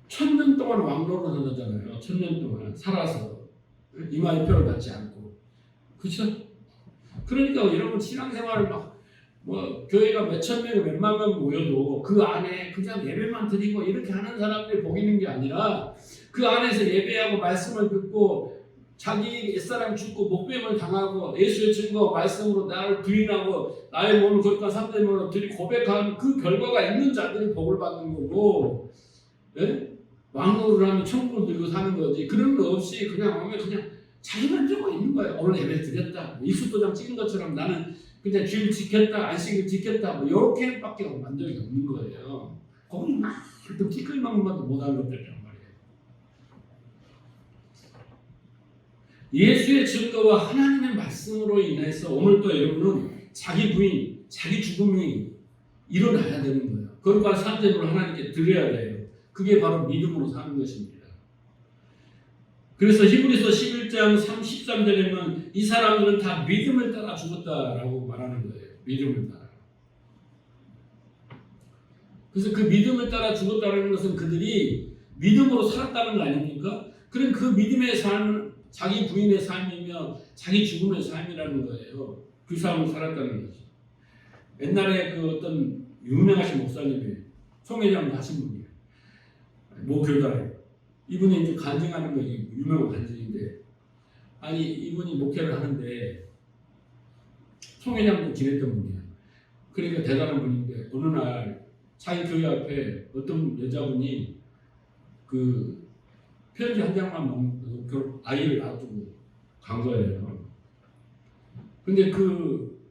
1000년 동안 왕노릇을 하잖아요. 1000년 동안 살아서 이마에 표를 받지 않고. 그렇죠? 그러니까 여러분 신앙생활을 뭐 교회가 몇천 명, 몇만 명 모여도 그 안에 그냥 예배만 드리고 이렇게 하는 사람들이 복 있는 게 아니라 그 안에서 예배하고 말씀을 듣고 자기 옛사람 죽고 목배임을 당하고 예수의 증거 말씀으로 나를 부인하고 나의 몸을 거룩한 삼대문으로 들이 고백하는 그 결과가 있는 자들이 복을 받는 거고, 예? 왕노를 하면 천국을 들고 사는 거지. 그런 거 없이 그냥 자기 만족하고 있는 거예요. 오늘 예배 드렸다. 입술도장 찍은 것처럼 나는 그냥 주일 지켰다, 안식일 지켰다, 뭐 이렇게밖에 만족이 없는 거예요. 거기 막 티끌만큼도 못하는 것들이란 말이에요. 예수의 증거와 하나님의 말씀으로 인해서 오늘 또 여러분은 자기 부인, 자기 죽음이 일어나야 되는 거예요. 그러니까 산재물을 하나님께 드려야 돼요. 그게 바로 믿음으로 사는 것입니다. 그래서 히브리서 11장 13절에는 이 사람들은 다 믿음을 따라 죽었다라고 말하는 거예요. 믿음을 따라. 그래서 그 믿음을 따라 죽었다는 것은 그들이 믿음으로 살았다는 거 아닙니까? 그럼 그 믿음의 삶은 자기 부인의 삶이며 자기 죽음의 삶이라는 거예요. 그 삶을 살았다는 거죠. 옛날에 그 어떤 유명하신 목사님이 총회장도 하신 분이에요. 모교단에. 이분이 이제 간증하는 거 유명한 간증인데, 아니 이분이 목회를 하는데 총회장도 지냈던 분이에요. 그러니까 대단한 분인데 어느 날 자기 교회 앞에 어떤 여자분이 그 편지 한 장만 아이를 놔두고 간 거예요. 근데 그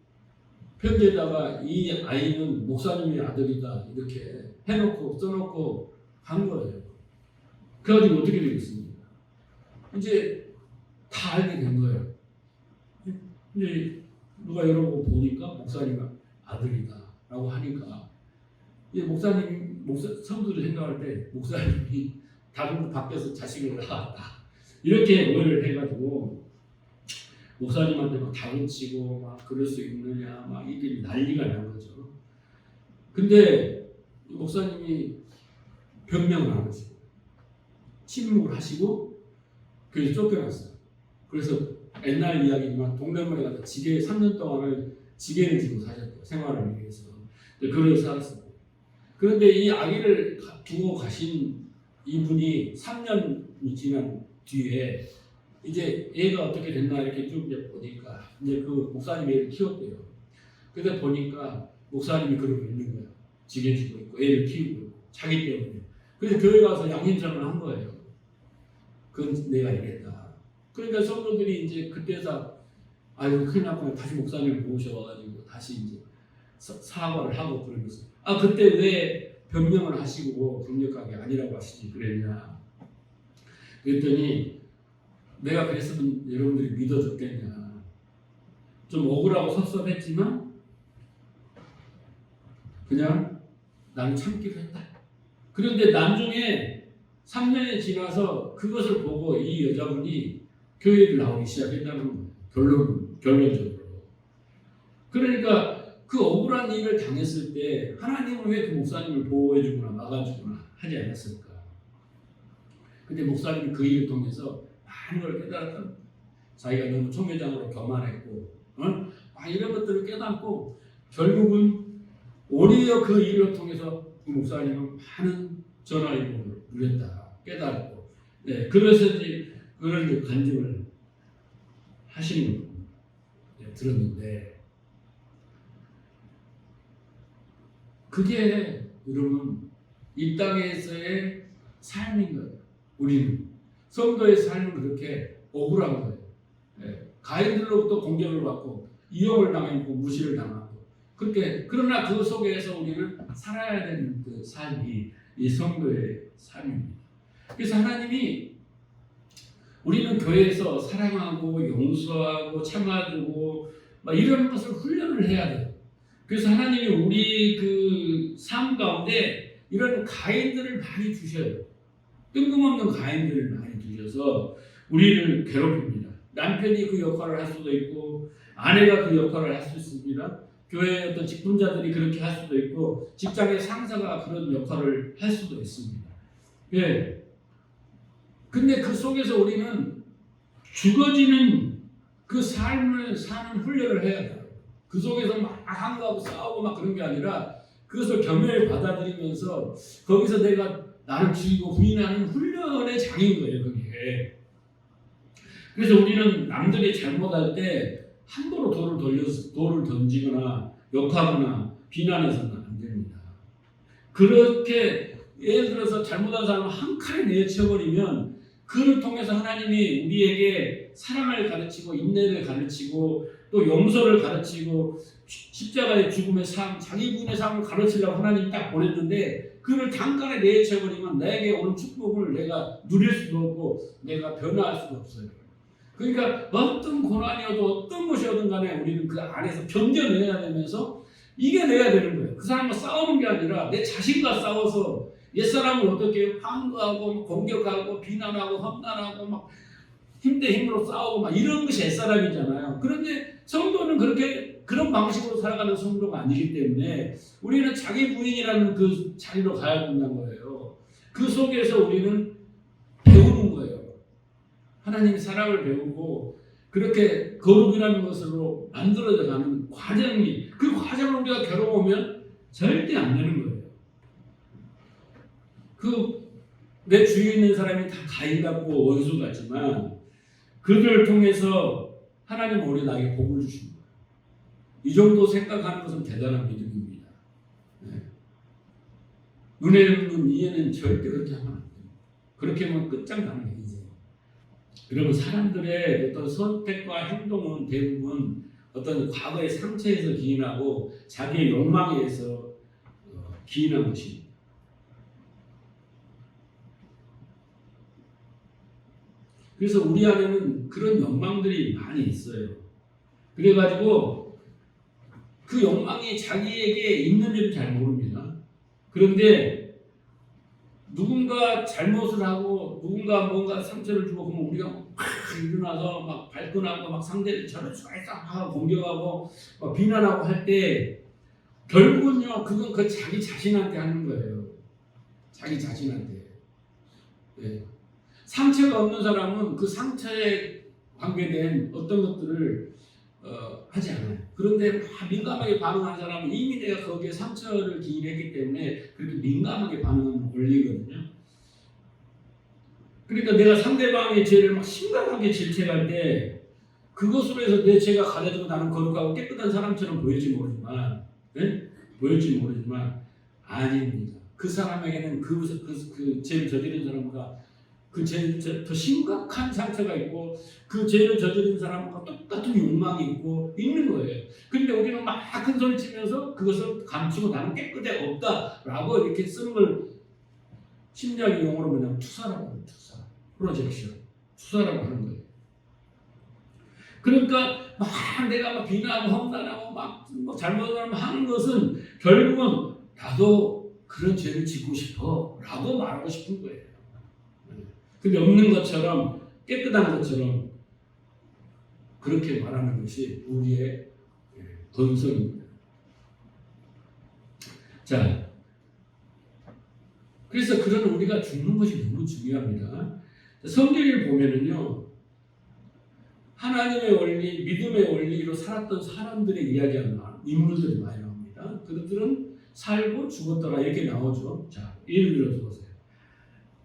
편지에다가 이 아이는 목사님의 아들이다 이렇게 해놓고 써놓고 간 거예요. 그래가지고 어떻게 되겠습니까? 이제 다 알게 된 거예요. 이제 누가 이런 거 보니까 목사님 아들이다라고 하니까 이제 성도들 생각할 때 목사님이 다른 밖에서 자식을 낳았다 이렇게 오해를 해가지고 목사님한테 막 다그치고 막 그럴 수 있느냐 막 이게 난리가 난 거죠. 근데 목사님이 변명을 안 하시고 침묵을 하시고 그래서 쫓겨났어요. 그래서 옛날 이야기지만 동대문에 가서 3년 동안을 지게를 지고 사셨대요. 생활을 위해서. 그래서 살았어요. 그런데 이 아기를 두고 가신 이분이 3년이 지난 뒤에 이제 애가 어떻게 됐나 이렇게 쭉 보니까 이제 그 목사님이 애를 키웠대요. 그때 보니까 목사님이 그러고 있는 거예요. 지게 지고 있고 애를 키우고 있고 자기 때문에. 그래서 교회 가서 양심선언을 한 거예요. 그건 내가 이랬다. 그러니까 성도들이 이제 그때서 아유 큰일 났구나 다시 목사님을 모셔와가지고 다시 이제 사과를 하고 그러면서 그때 왜 변명을 하시고 강력하게 아니라고 하시지 그랬냐. 그랬더니 내가 그랬으면 여러분들이 믿어줬겠냐. 좀 억울하고 섭섭했지만 그냥 나는 참기로 했다. 그런데 나중에 3년이 지나서 그것을 보고 이 여자분이 교회를 나오기 시작했다는 거예요. 결론적으로. 그러니까 그 억울한 일을 당했을 때 하나님은 왜 그 목사님을 보호해주거나 막아주거나 하지 않았을까? 근데 목사님이 그 일을 통해서 많은 걸 깨달았다는 거예요. 자기가 너무 총회장으로 교만했고 이런 것들을 깨닫고 결국은 오히려 그 일을 통해서 그 목사님은 많은 전화위복을 누렸다 깨닫고 네, 그래서 이제 그런 간증을 하시는 걸 네, 들었는데 그게 여러분 이 땅에서의 삶인 거예요. 우리는 성도의 삶은 그렇게 억울한 거예요. 네, 가인들로부터 공격을 받고 이용을 당했고 무시를 당하고 그렇게 그러나 그 속에서 우리는 살아야 되는 그 삶이 이 성도의 삶입니다. 그래서 하나님이 우리는 교회에서 사랑하고 용서하고 참아주고 막 이런 것을 훈련을 해야 돼요. 그래서 하나님이 우리 그 삶 가운데 이런 가인들을 많이 주셔요. 뜬금없는 가인들을 많이 주셔서 우리를 괴롭힙니다. 남편이 그 역할을 할 수도 있고 아내가 그 역할을 할 수 있습니다. 교회의 어떤 직분자들이 그렇게 할 수도 있고 직장의 상사가 그런 역할을 할 수도 있습니다. 예. 근데 그 속에서 우리는 죽어지는 그 삶을 사는 훈련을 해야 돼요. 그 속에서 막 한가하고 싸우고 막 그런 게 아니라 그것을 겸허히 받아들이면서 거기서 내가 나를 죽이고 부인하는 훈련의 장인 거예요, 그게. 그래서 우리는 남들이 잘못할 때 함부로 돌을 던지거나 욕하거나 비난해서는 안 됩니다. 그렇게 예를 들어서 잘못한 사람을 한 칼에 내쳐버리면 그를 통해서 하나님이 우리에게 사랑을 가르치고 인내를 가르치고 또 용서를 가르치고 십자가의 죽음의 삶, 자기 부인의 삶을 가르치려고 하나님이 딱 보냈는데 그를 단칼에 내쳐버리면 내게 오는 축복을 내가 누릴 수도 없고 내가 변화할 수도 없어요. 그러니까 어떤 고난이어도 어떤 것이어든 간에 우리는 그 안에서 견뎌내야 되면서 이겨내야 되는 거예요. 그 사람과 싸우는 게 아니라 내 자신과 싸워서 옛사람을 어떻게 항거하고 공격하고 비난하고 험난하고 막 힘대 힘으로 싸우고 막 이런 것이 옛사람이잖아요. 그런데 성도는 그렇게 그런 방식으로 살아가는 성도가 아니기 때문에 우리는 자기 부인이라는 그 자리로 가야 된다는 거예요. 그 속에서 우리는 배우는 거예요. 하나님의 사랑을 배우고 그렇게 거룩이라는 것으로 만들어져 가는 과정이 그 과정을 우리가 괴로우면 절대 안 되는 거예요. 그 내 주위에 있는 사람이 다 가인 같고 원수 같지만 그들을 통해서 하나님은 우리 나에게 복을 주십니다. 이 정도 생각하는 것은 대단한 믿음입니다. 네. 눈에 없는 이해는 절대 그렇게 하면 안 됩니다. 그렇게 하면 끝장나는 얘기죠. 여러분 사람들의 어떤 선택과 행동은 대부분 어떤 과거의 상처에서 기인하고 자기의 욕망에 의해서 기인한 것입니다. 그래서 우리 안에는 그런 욕망들이 많이 있어요. 그래가지고 그 욕망이 자기에게 있는지를 잘 모릅니다. 그런데 누군가 잘못을 하고 누군가 뭔가 상처를 주고 그러면 우리가 막 일어나서 막 발끈하고 막 상대를 저럴 수가 있어 하고 공격하고 막 비난하고 할 때 결국은요 그건 그 자기 자신한테 하는 거예요. 자기 자신한테. 네. 상처가 없는 사람은 그 상처에 관계된 어떤 것들을 하지 않아요. 그런데 민감하게 반응하는 사람은 이미 내가 거기에 상처를 기인했기 때문에 그렇게 민감하게 반응하는 원리거든요. 그러니까 내가 상대방의 죄를 막 심각하게 질책할 때 그것으로 해서 내 죄가 가려지고 나는 거룩하고 깨끗한 사람처럼 보일지 모르지만 네? 보일지 모르지만 아닙니다. 그 사람에게는 그 죄를 저지른 사람보다 그 죄 더 심각한 상처가 있고 그 죄를 저지른 사람과 똑같은 욕망이 있고 있는 거예요. 그런데 우리는 막 큰 소리 치면서 그것을 감추고 나는 깨끗해 없다라고 이렇게 쓰는 걸 심리학 용어로 뭐냐면 투사라고 해요. 투사, 프로젝션, 투사라고 하는 거예요. 그러니까 막 내가 막 비난하고 험난하고 막 잘못하는 것은 결국은 나도 그런 죄를 짓고 싶어라고 말하고 싶은 거예요. 근데 없는 것처럼 깨끗한 것처럼 그렇게 말하는 것이 우리의 본성입니다. 자, 그래서 그런 우리가 죽는 것이 너무 중요합니다. 성경을 보면은요, 하나님의 원리, 믿음의 원리로 살았던 사람들의 이야기가 인물들이 많이 나옵니다. 그들은 살고 죽었더라 이렇게 나오죠. 자, 예를 들어서 보세요.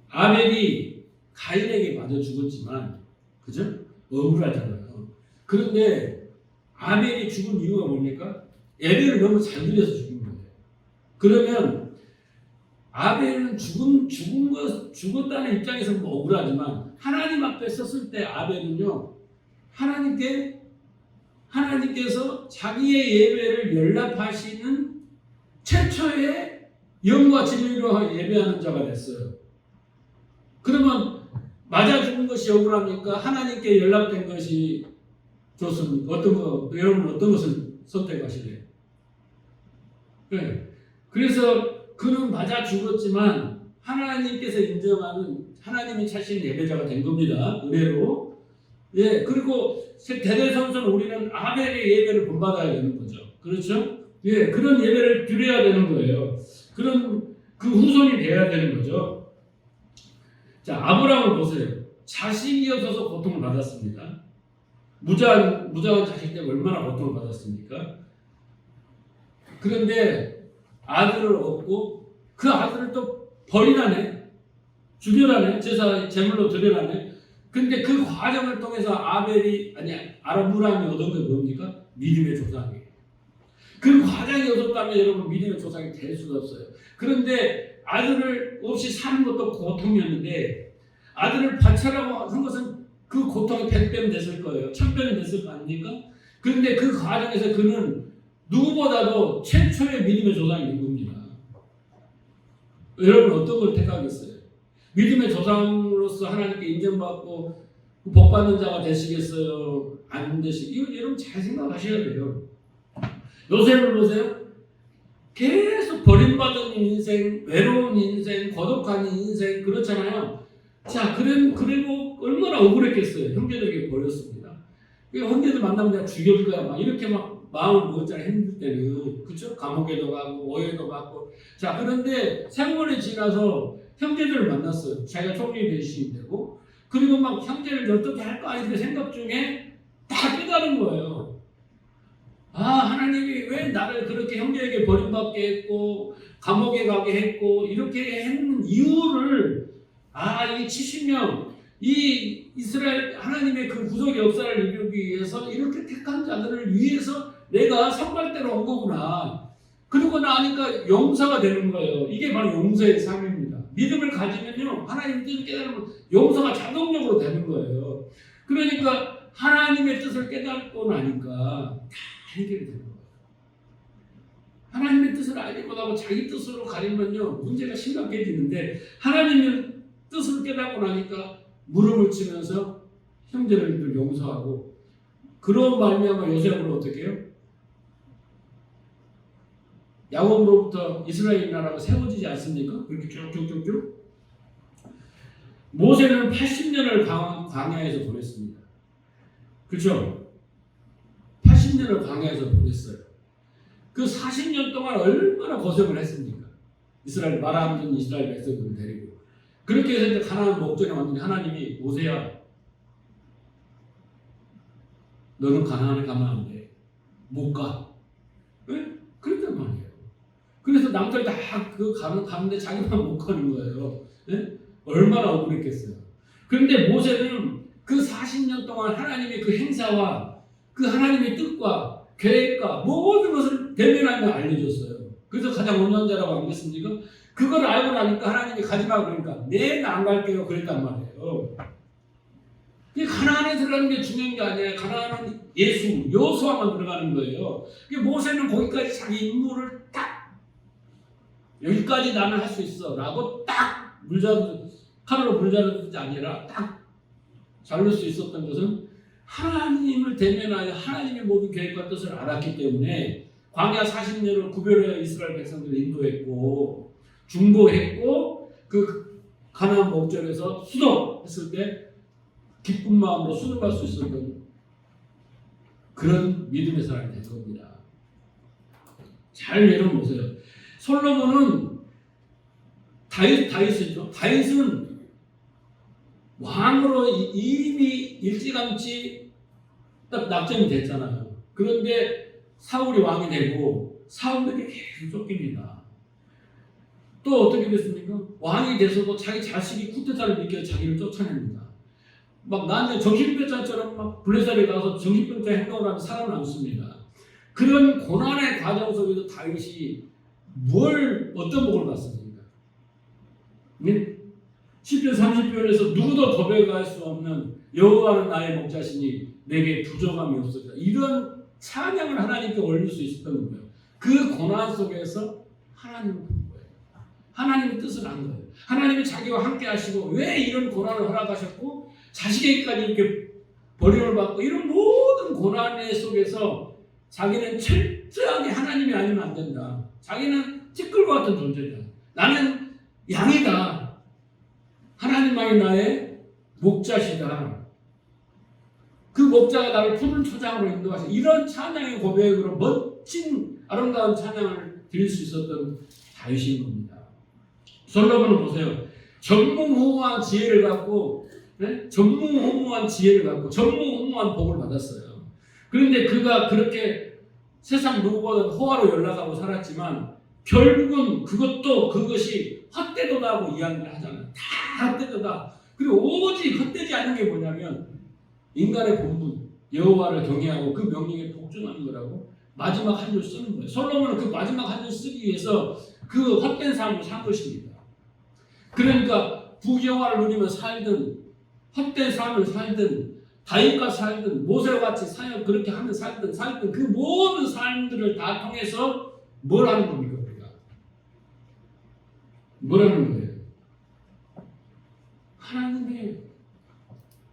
아벨이 가인에게 맞아 죽었지만, 그죠? 억울하잖아요. 그런데 아벨이 죽은 이유가 뭡니까? 에벨을 너무 잘 들여서 죽은 거예요. 그러면 아벨은 죽었다는 입장에서 뭐 억울하지만 하나님 앞에 섰을 때 아벨은요, 하나님께서 자기의 예배를 연락하시는 최초의 영과 진리로 예배하는 자가 됐어요. 그러면 맞아 죽은 것이 억울합니까? 하나님께 연락된 것이 좋습니까? 여러분 어떤 것을 선택하시래요? 네. 그래서 그는 맞아 죽었지만 하나님께서 인정하는 하나님이 차신 예배자가 된 겁니다. 은혜로. 예, 그리고 대대손손 우리는 아벨의 예배를 본받아야 되는 거죠. 그렇죠? 예, 그런 예배를 드려야 되는 거예요. 그런 그 후손이 돼야 되는 거죠. 자, 아브라함을 보세요. 자식이 없어서 고통을 받았습니다. 무자한 자식 때문에 얼마나 고통을 받았습니까? 그런데 아들을 얻고 그 아들을 또 버리라네, 죽여라네, 제물로 드려라네. 근데 그 과정을 통해서 아브라함이 얻은 게 뭡니까? 믿음의 조상이에요. 그 과정이 없었다면 여러분 믿음의 조상이 될 수가 없어요. 그런데 아들을 없이 사는 것도 고통이었는데 아들을 바쳐라고 한 것은 그 고통이 100배는 됐을 거예요. 1000배는 됐을 거 아닙니까? 그런데 그 과정에서 그는 누구보다도 최초의 믿음의 조상이 된 겁니다. 여러분 어떤 걸 택하겠어요? 믿음의 조상으로서 하나님께 인정받고 복받는 자가 되시겠어요? 안 이거 여러분 잘 생각하셔야 돼요. 요셉을 보세요. 계속 버림받은 인생, 외로운 인생, 고독한 인생 그렇잖아요. 자, 그리고 얼마나 억울했겠어요. 형제들에게 버렸습니다. 형제들 만나면 내가 죽여줄 거야. 막 이렇게 막 마음을 먹었잖아요. 힘들 때는. 그쵸? 감옥에도 가고, 오해도 받고. 자, 그런데 세월이 지나서 형제들을 만났어요. 자기가 총리 대신이 되고. 그리고 막 형제를 어떻게 할까 이렇게 생각 중에 다 깨달은 거예요. 아, 하나님이 왜 나를 그렇게 형제에게 버림받게 했고, 감옥에 가게 했고, 이렇게 했는 이유를, 이 70년, 이 이스라엘 하나님의 그 구속 역사를 이루기 위해서 이렇게 택한 자들을 위해서 내가 선발대로 온 거구나. 그러고 나니까 용서가 되는 거예요. 이게 바로 용서의 삶입니다. 믿음을 가지면요, 하나님 뜻을 깨달으면 용서가 자동적으로 되는 거예요. 그러니까 하나님의 뜻을 깨닫고 나니까 다 해결이 되는 거예요. 하나님의 뜻을 알지 못하고 자기 뜻으로 가리면요, 문제가 심각해지는데 하나님의 뜻을 깨닫고 나니까 무릎을 치면서 형제를 용서하고, 그런 말미암아 요셉으로 어떻게 해요? 야곱으로부터 이스라엘 나라가 세워지지 않습니까? 그렇게 쭉쭉쭉쭉. 모세는 80년을 광야에서 보냈습니다. 그렇죠? 80년을 광야에서 보냈어요. 그 40년 동안 얼마나 고생을 했습니까? 말 안 듣는 이스라엘 백성들을 데리고. 그렇게 해서 이제 가나안 목전에 왔는데 하나님이, 모세야, 너는 가나안에 가면 안 돼. 못 가. 왜? 그랬단 말이에요. 그래서 남들 다 가는데 자기만 못 가는 거예요. 네? 얼마나 억울했겠어요. 그런데 모세는 그 40년 동안 하나님의 그 행사와 그 하나님의 뜻과 계획과 모든 것을 대면하며 알려줬어요. 그래서 가장 온전한 자라고 안 그랬습니까? 그걸 알고 나니까 하나님이 가지마 그러니까 안 갈게요 그랬단 말이에요. 가나안에 들어가는 게 중요한 게 아니에요. 가나안은 여호수아만 들어가는 거예요. 모세는 거기까지 자기 임무를 딱, 여기까지 나는 할 수 있어 라고 딱 칼로 물자르듯이 아니라 딱 자를 수 있었던 것은 하나님을 대면하여 하나님의 모든 계획과 뜻을 알았기 때문에 광야 40년을 구별하여 이스라엘 백성들을 인도했고 중보했고, 그 가나안 목전에서 수도했을 때 기쁜 마음으로 수도할 수 있었던 그런 믿음의 사람이 된 겁니다. 잘 여러분 보세요. 솔로몬은 다윗이죠. 다윗은 왕으로 이미 일찌감치 딱 낙점이 됐잖아요. 그런데 사울이 왕이 되고 사울에게 계속 쫓깁니다. 또 어떻게 됐습니까? 왕이 돼서도 자기 자식이 쿠데타를 일으켜 자기를 쫓아냅니다. 막 나한테 정신병자처럼 막 블레셋에 가서 정신병자 행동을 하면 살아남습니다. 그런 고난의 과정 속에서 다윗이 어떤 복을 받습니까? 네? 10편 30편에서 누구도 고백할 수 없는 여호와는 나의 목자시니 내게 부족함이 없으리라. 이런 찬양을 하나님께 올릴 수 있었던 거예요. 그 고난 속에서 하나님을 본 거예요. 하나님의 뜻을 안 거예요. 하나님이 자기와 함께 하시고 왜 이런 고난을 허락하셨고 자식에게까지 이렇게 버림을 받고 이런 모든 고난 속에서 자기는 철저하게 하나님이 아니면 안 된다. 자기는 티끌과 같은 존재다. 나는 양이다. 하나님만이 나의 목자시다. 그 목자가 나를 푸른 초장으로 인도하시. 이런 찬양의 고백으로 멋진 아름다운 찬양을 드릴 수 있었던 다윗인 겁니다. 솔로몬은 보세요. 전무후무한 지혜를 갖고, 네? 전무후무한 지혜를 갖고 전무후무한 복을 받았어요. 그런데 그가 그렇게 세상 누구보다 호화로 연락하고 살았지만 결국은 그것이 헛되도다고 이야기를 하잖아요. 다 헛되도다. 그리고 오직 헛되지 않는 게 뭐냐면 인간의 본분, 여호와를 경외하고 그 명령에 복종하는 거라고 마지막 한 줄 쓰는 거예요. 솔로몬은 그 마지막 한 줄 쓰기 위해서 그 헛된 삶을 산 것입니다. 그러니까 부귀영화를 누리며 살든 헛된 삶을 살든 다윗과 살든 모세와 같이 사역 그렇게 하며 살든 그 모든 삶들을 다 통해서 뭘 하는 겁니까? 우리가 뭘 하는 거예요? 하나님의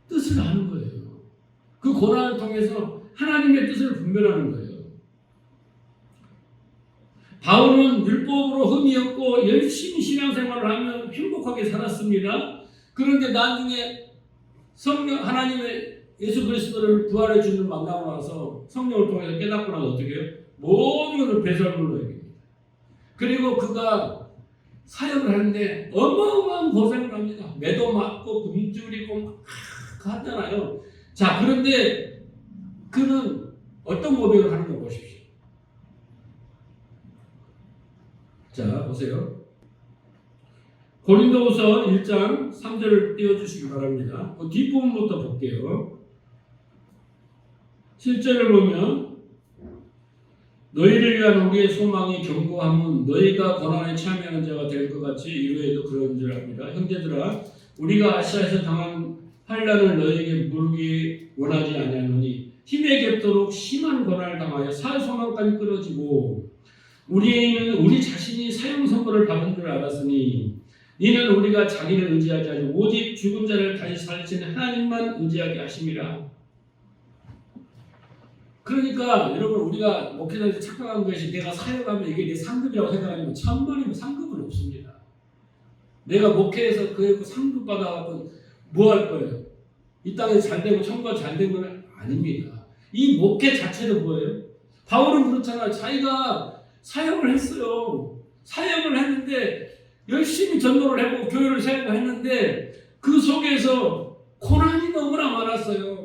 뜻을 아는 거예요. 그 고난을 통해서 하나님의 뜻을 분별하는 거예요. 바울은 율법으로 흠이 없고 열심히 신앙생활을 하며 행복하게 살았습니다. 그런데 나중에 성령 하나님의 예수 그리스도를 부활해 주는 만나고 나서 성령을 통해서 깨닫고 나서 어떻게 해요? 모든 것을 배설물로 여깁니다. 그리고 그가 사역을 하는데 어마어마한 고생을 합니다. 매도 맞고 굶주리고 막 하잖아요. 자, 그런데 그는 어떤 고백을 하는가 보십시오. 자, 보세요. 고린도후서 1장 3절을 띄워주시기 바랍니다. 그 뒷부분부터 볼게요. 7절을 보면 너희를 위한 우리의 소망이 견고함은 너희가 고난에 참여하는 자가 될 것 같이 이루에도 그런 줄 압니다. 형제들아, 우리가 아시아에서 당한 환난을 너희에게 물기 원하지 아니하노니 힘에 겹도록 심한 고난을 당하여 살 소망까지 끊어지고 우리 자신이 사형 선고를 받은 줄 알았으니 이는 우리가 자기를 의지하지 않고 오직 죽은 자를 다시 살리시는 하나님만 의지하게 하심이라. 그러니까 여러분 우리가 목회자에서 착각한 것이 내가 사역하면 이게 내 상급이라고 생각하면 천만이면 상급은 없습니다. 내가 목회에서 그 상급 받아갖고 뭐 할 거예요? 이 땅에 잘되고 천국가 잘된 건 아닙니다. 이 목회 자체도 뭐예요? 바울은 그렇잖아요. 자기가 사역을 했어요. 사역을 했는데 열심히 전도를 하고 교회를 세우고 했는데 그 속에서 고난이 너무나 많았어요.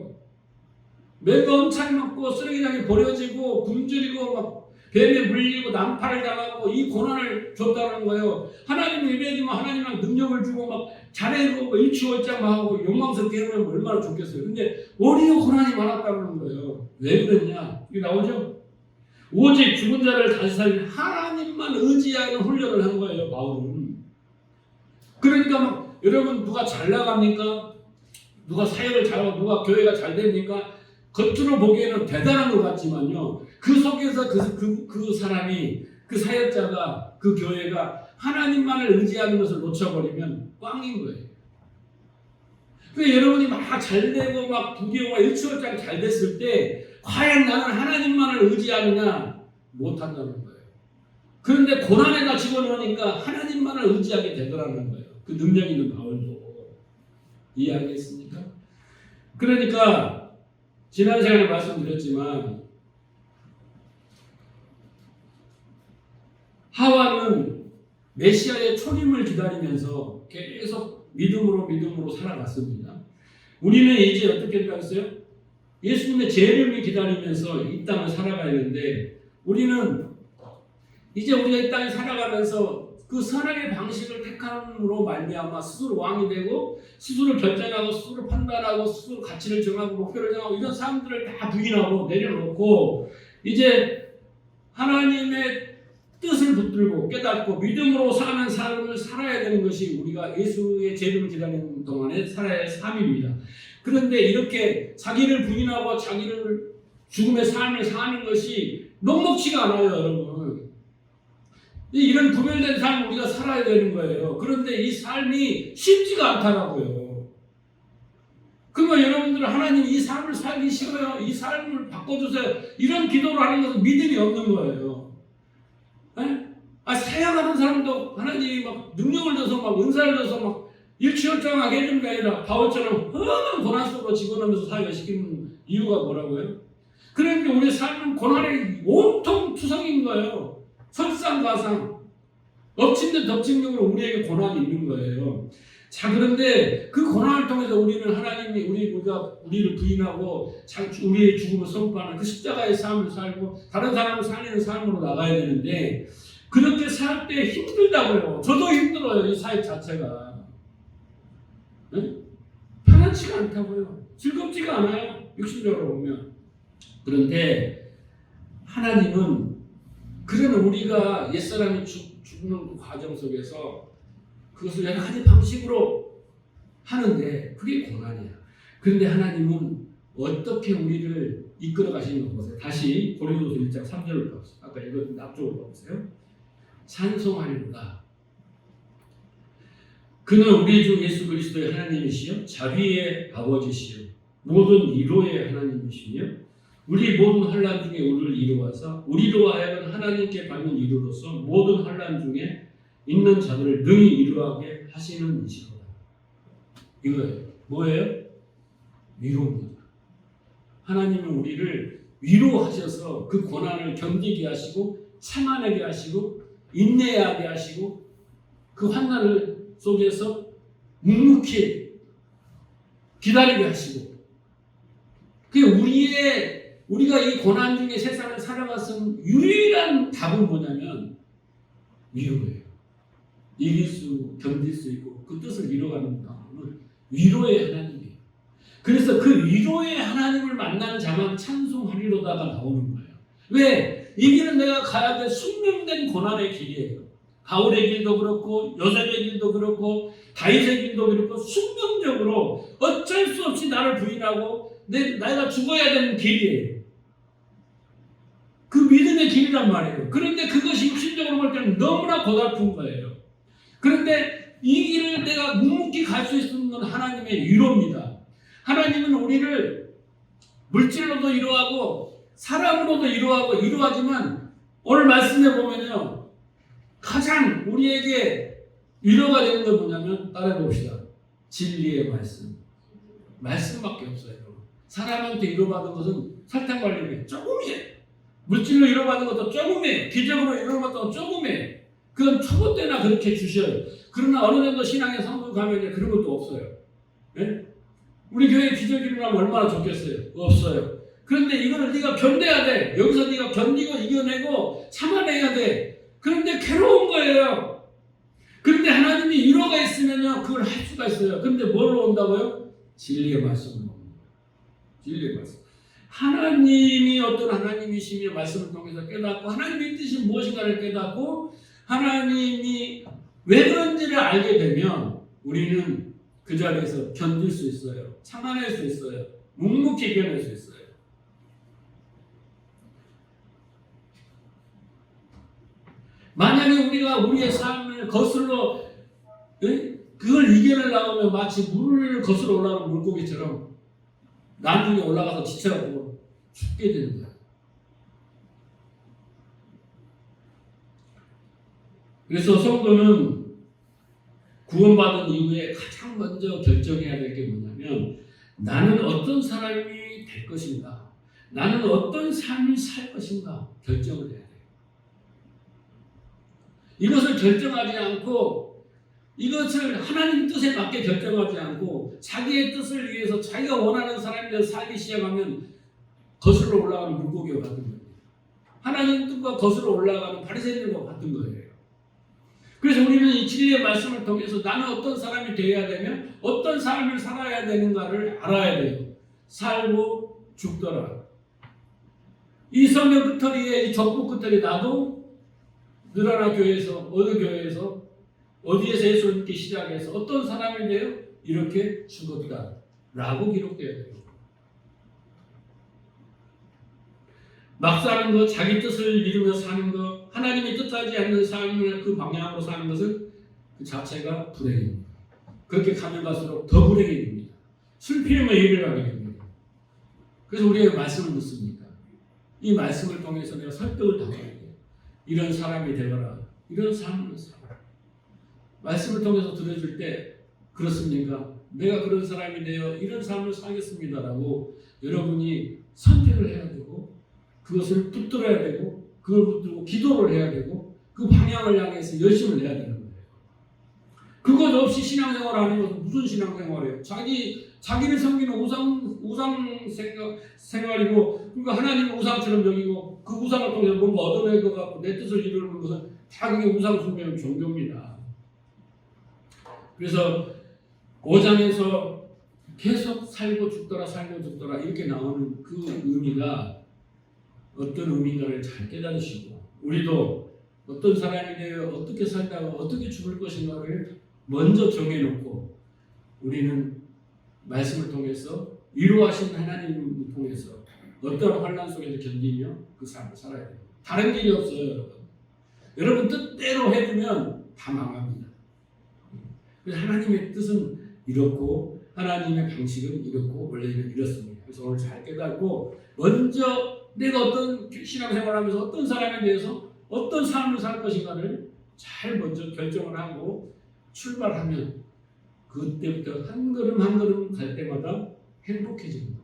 매도 엄청 맞고 쓰레기장에 버려지고 굶주리고 막 뱀에 물리고 난파를 당하고 이 고난을 줬다는 거예요. 하나님을 예배해주면 하나님은 능력을 주고 막 잘해주고 일취월장하고 욕망스럽게 하면 얼마나 좋겠어요. 근데 오히려 고난이 많았다는 거예요. 왜 그랬냐? 이게 나오죠? 오직 죽은 자를 다시 살리는 하나님만 의지하는 훈련을 한 거예요, 바울은. 그러니까 막 여러분 누가 잘 나갑니까? 누가 사역을 잘하고 누가 교회가 잘 됩니까? 겉으로 보기에는 대단한 것 같지만요. 그 속에서 그 사람이 그 사역자가 그 교회가 하나님만을 의지하는 것을 놓쳐버리면 꽝인 거예요. 그러니까 여러분이 막 잘되고 막 부귀영화 일취월장 잘 됐을 때 과연 나는 하나님만을 의지하느냐? 못한다는 거예요. 그런데 고난에다 집어넣으니까 하나님만을 의지하게 되더라는 거예요. 그 능력 있는 바울도. 이해하겠습니까? 그러니까 지난 시간에 말씀드렸지만 하와는 메시아의 초림을 기다리면서 계속 믿음으로 살아갔습니다. 우리는 이제 어떻게 되었어요? 예수님의 재림을 기다리면서 이 땅을 살아가야 되는데 우리는 이제 우리가 이 땅에 살아가면서 그 선악의 방식을 택함으로 말미암아 스스로 왕이 되고 스스로 결정하고 스스로 판단하고 스스로 가치를 정하고 목표를 정하고 이런 사람들을 다 부인하고 내려놓고 이제 하나님의 뜻을 붙들고 깨닫고 믿음으로 사는 삶을 살아야 되는 것이 우리가 예수의 재림을 기다리는 동안에 살아야 할 삶입니다. 그런데 이렇게 자기를 부인하고 자기를 죽음의 삶을 사는 것이 녹록지가 않아요, 여러분. 이런 구별된 삶을 우리가 살아야 되는 거예요. 그런데 이 삶이 쉽지가 않더라고요. 그러면 여러분들은 하나님 이 삶을 살기 싫어요. 이 삶을 바꿔주세요. 이런 기도를 하는 것은 믿음이 없는 거예요. 사역하는 사람도 하나님이 막 능력을 줘서 막 은사를 줘서 막 일취월장하게 해주는 게 아니라 바울처럼 험한 고난 속으로 집어넣으면서 사역을 시키는 이유가 뭐라고요? 그러니까 우리 삶은 고난의 온통 투성인 거예요. 설상가상 엎친 데 덮친 격으로 우리에게 고난이 있는 거예요. 자, 그런데 그 고난을 통해서 우리는 하나님이 우리가 우리를 부인하고 우리의 죽음을 선포하는 그 십자가의 삶을 살고 다른 사람을 살리는 삶으로 나가야 되는데 그렇게 살 때 힘들다고요. 저도 힘들어요. 이 사역 자체가 편안치가 않다고요. 즐겁지가 않아요. 육신적으로 보면. 그런데 하나님은 그러면 우리가 옛사람이 죽는 과정 속에서 그것을 여러 가지 방식으로 하는데 그게 고난이야. 그런데 하나님은 어떻게 우리를 이끌어 가시는 거 보세요. 다시 고린도서 1장 3절을 보세요. 아까 읽었는데 앞쪽으로 보세요. 찬송하리로다. 그는 우리 주 예수 그리스도의 하나님이시요 자비의 아버지시요 모든 위로의 하나님이시며 우리 모든 환난 중에 우리를 이루어서 우리로 하여금 하나님께 받는 이루로서 모든 환난 중에 있는 자들을 능히 이루하게 하시는 이시로다. 이거예요. 뭐예요? 위로입니다. 하나님은 우리를 위로하셔서 그 고난을 견디게 하시고 참아내게 하시고 인내하게 하시고 그 환난을 속에서 묵묵히 기다리게 하시고 그게 우리가 이 고난 중에 세상을 살아갔은 유일한 답은 뭐냐면 위로예요. 이길 수, 견딜 수 있고 그 뜻을 이뤄가는 방법은 위로의 하나님이에요. 그래서 그 위로의 하나님을 만난 자만 찬송하리로다가 나오는 거예요. 왜? 이 길은 내가 가야 될 숙명된 고난의 길이에요. 바울의 길도 그렇고 요셉의 길도 그렇고 다윗의 길도 그렇고 숙명적으로 어쩔 수 없이 나를 부인하고 내가 죽어야 되는 길이에요. 그 믿음의 길이란 말이에요. 그런데 그것이 육신적으로 볼 때는 너무나 고달픈 거예요. 그런데 이 길을 내가 묵묵히 갈 수 있는 건 하나님의 위로입니다. 하나님은 우리를 물질로도 위로하고 사람으로도 위로하지만 오늘 말씀해 보면요. 가장 우리에게 위로가 되는 건 뭐냐면 따라해 봅시다. 진리의 말씀밖에 없어요. 사람한테 위로받은 것은 설탕 관리에 조금이에요. 물질로 위로받은 것도 조금이에요. 기적으로 위로받은 것도 조금이에요. 그건 초보 때나 그렇게 주셔요. 그러나 어느 정도 신앙의 성도 가면 그런 것도 없어요. 네? 우리 교회 기적이 일어나면 얼마나 좋겠어요? 없어요. 그런데 이거를 네가 견뎌야 돼. 여기서 네가 견디고 이겨내고 참아내야 돼. 그런데 괴로운 거예요. 그런데 하나님이 위로가 있으면요 그걸 할 수가 있어요. 그런데 뭘로 온다고요? 진리의 말씀으로 옵니다. 진리의 말씀. 하나님이 어떤 하나님이시며 말씀을 통해서 깨닫고 하나님의 뜻이 무엇인가를 깨닫고 하나님이 왜 그런지를 알게 되면 우리는 그 자리에서 견딜 수 있어요. 참아낼 수 있어요. 묵묵히 이겨낼 수 있어요. 만약에 우리가 우리의 삶을 거슬러 그걸 이겨내려고 하면 마치 물을 거슬러 올라가는 물고기처럼 나중에 올라가서 지쳐가지고 죽게 되는 거야. 그래서 성도는 구원받은 이후에 가장 먼저 결정해야 될 게 뭐냐면 나는 어떤 사람이 될 것인가? 나는 어떤 삶을 살 것인가? 결정을 해야 돼요. 이것을 결정하지 않고 이것을 하나님 뜻에 맞게 결정하지 않고 자기의 뜻을 위해서 자기가 원하는 사람이 살기 시작하면 거슬러 올라가는 물고기와 같은 거예요. 하나님 뜻과 거슬러 올라가는 바리새인들과 같은 거예요. 그래서 우리는 이 진리의 말씀을 통해서 나는 어떤 사람이 되어야 되며 어떤 삶을 살아야 되는가를 알아야 돼요. 살고 죽더라. 이 성경 끝터리에 이 적부 끝터리 나도 늘어나 교회에서 어느 교회에서 어디에서 예수님께 시작해서 어떤 사람이 되어 이렇게 죽었다 라고 기록되어야 돼요. 막 사는 것, 자기 뜻을 이루며 사는 것, 하나님이 뜻하지 않는 삶을 그 방향으로 사는 것은 그 자체가 불행입니다. 그렇게 가면 갈수록 더 불행해집니다. 슬피움에 이르게 됩니다. 그래서 우리의 말씀을 듣습니까? 이 말씀을 통해서 내가 설득을 당해야 돼요. 이런 사람이 되거라. 이런 삶을 살아. 말씀을 통해서 들어줄 때 그렇습니까? 내가 그런 사람이 되어 이런 삶을 살겠습니다라고 여러분이 선택을 해야 되고 그것을 붙들어야 되고 그걸 붙들고 기도를 해야 되고 그 방향을 향해서 열심을 내야 되는 거예요. 그것 없이 신앙생활하는 것은 무슨 신앙생활이에요? 자기를 섬기는 우상 생활이고 그러니까 하나님을 우상처럼 여기고 그 우상을 통해서 뭔가 얻어낼 것 같고 내 뜻을 이루는 것은 다 그게 우상 숭배의 종교입니다. 그래서 5장에서 계속 살고 죽더라 이렇게 나오는 그 의미가 어떤 의미인가를 잘 깨달으시고 우리도 어떤 사람이 되어 어떻게 살다가 어떻게 죽을 것인가를 먼저 정해놓고 우리는 말씀을 통해서 이루하신 하나님을 통해서 어떤 환난 속에서 견디며 그 삶을 살아야 돼요. 다른 길이 없어요, 여러분. 여러분 뜻대로 해주면 다 망합니다. 그래서 하나님의 뜻은 이렇고 하나님의 방식은 이렇고 원래는 이렇습니다. 그래서 오늘 잘 깨닫고 먼저 내가 어떤 신앙생활을 하면서 어떤 사람에 대해서 어떤 삶을 살 것인가를 잘 먼저 결정을 하고 출발하면 그때부터 한 걸음 한 걸음 갈 때마다 행복해집니다.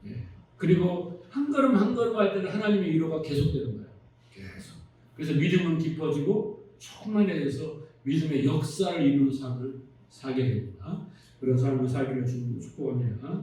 예. 그리고 한 걸음 한 걸음 할 때는 하나님의 위로가 계속되는 거예요. 계속. 그래서 믿음은 깊어지고 충만해져서 믿음의 역사를 이루는 삶을 살게 됩니다. 그런 삶을 살기를 주님으로 축복합니다.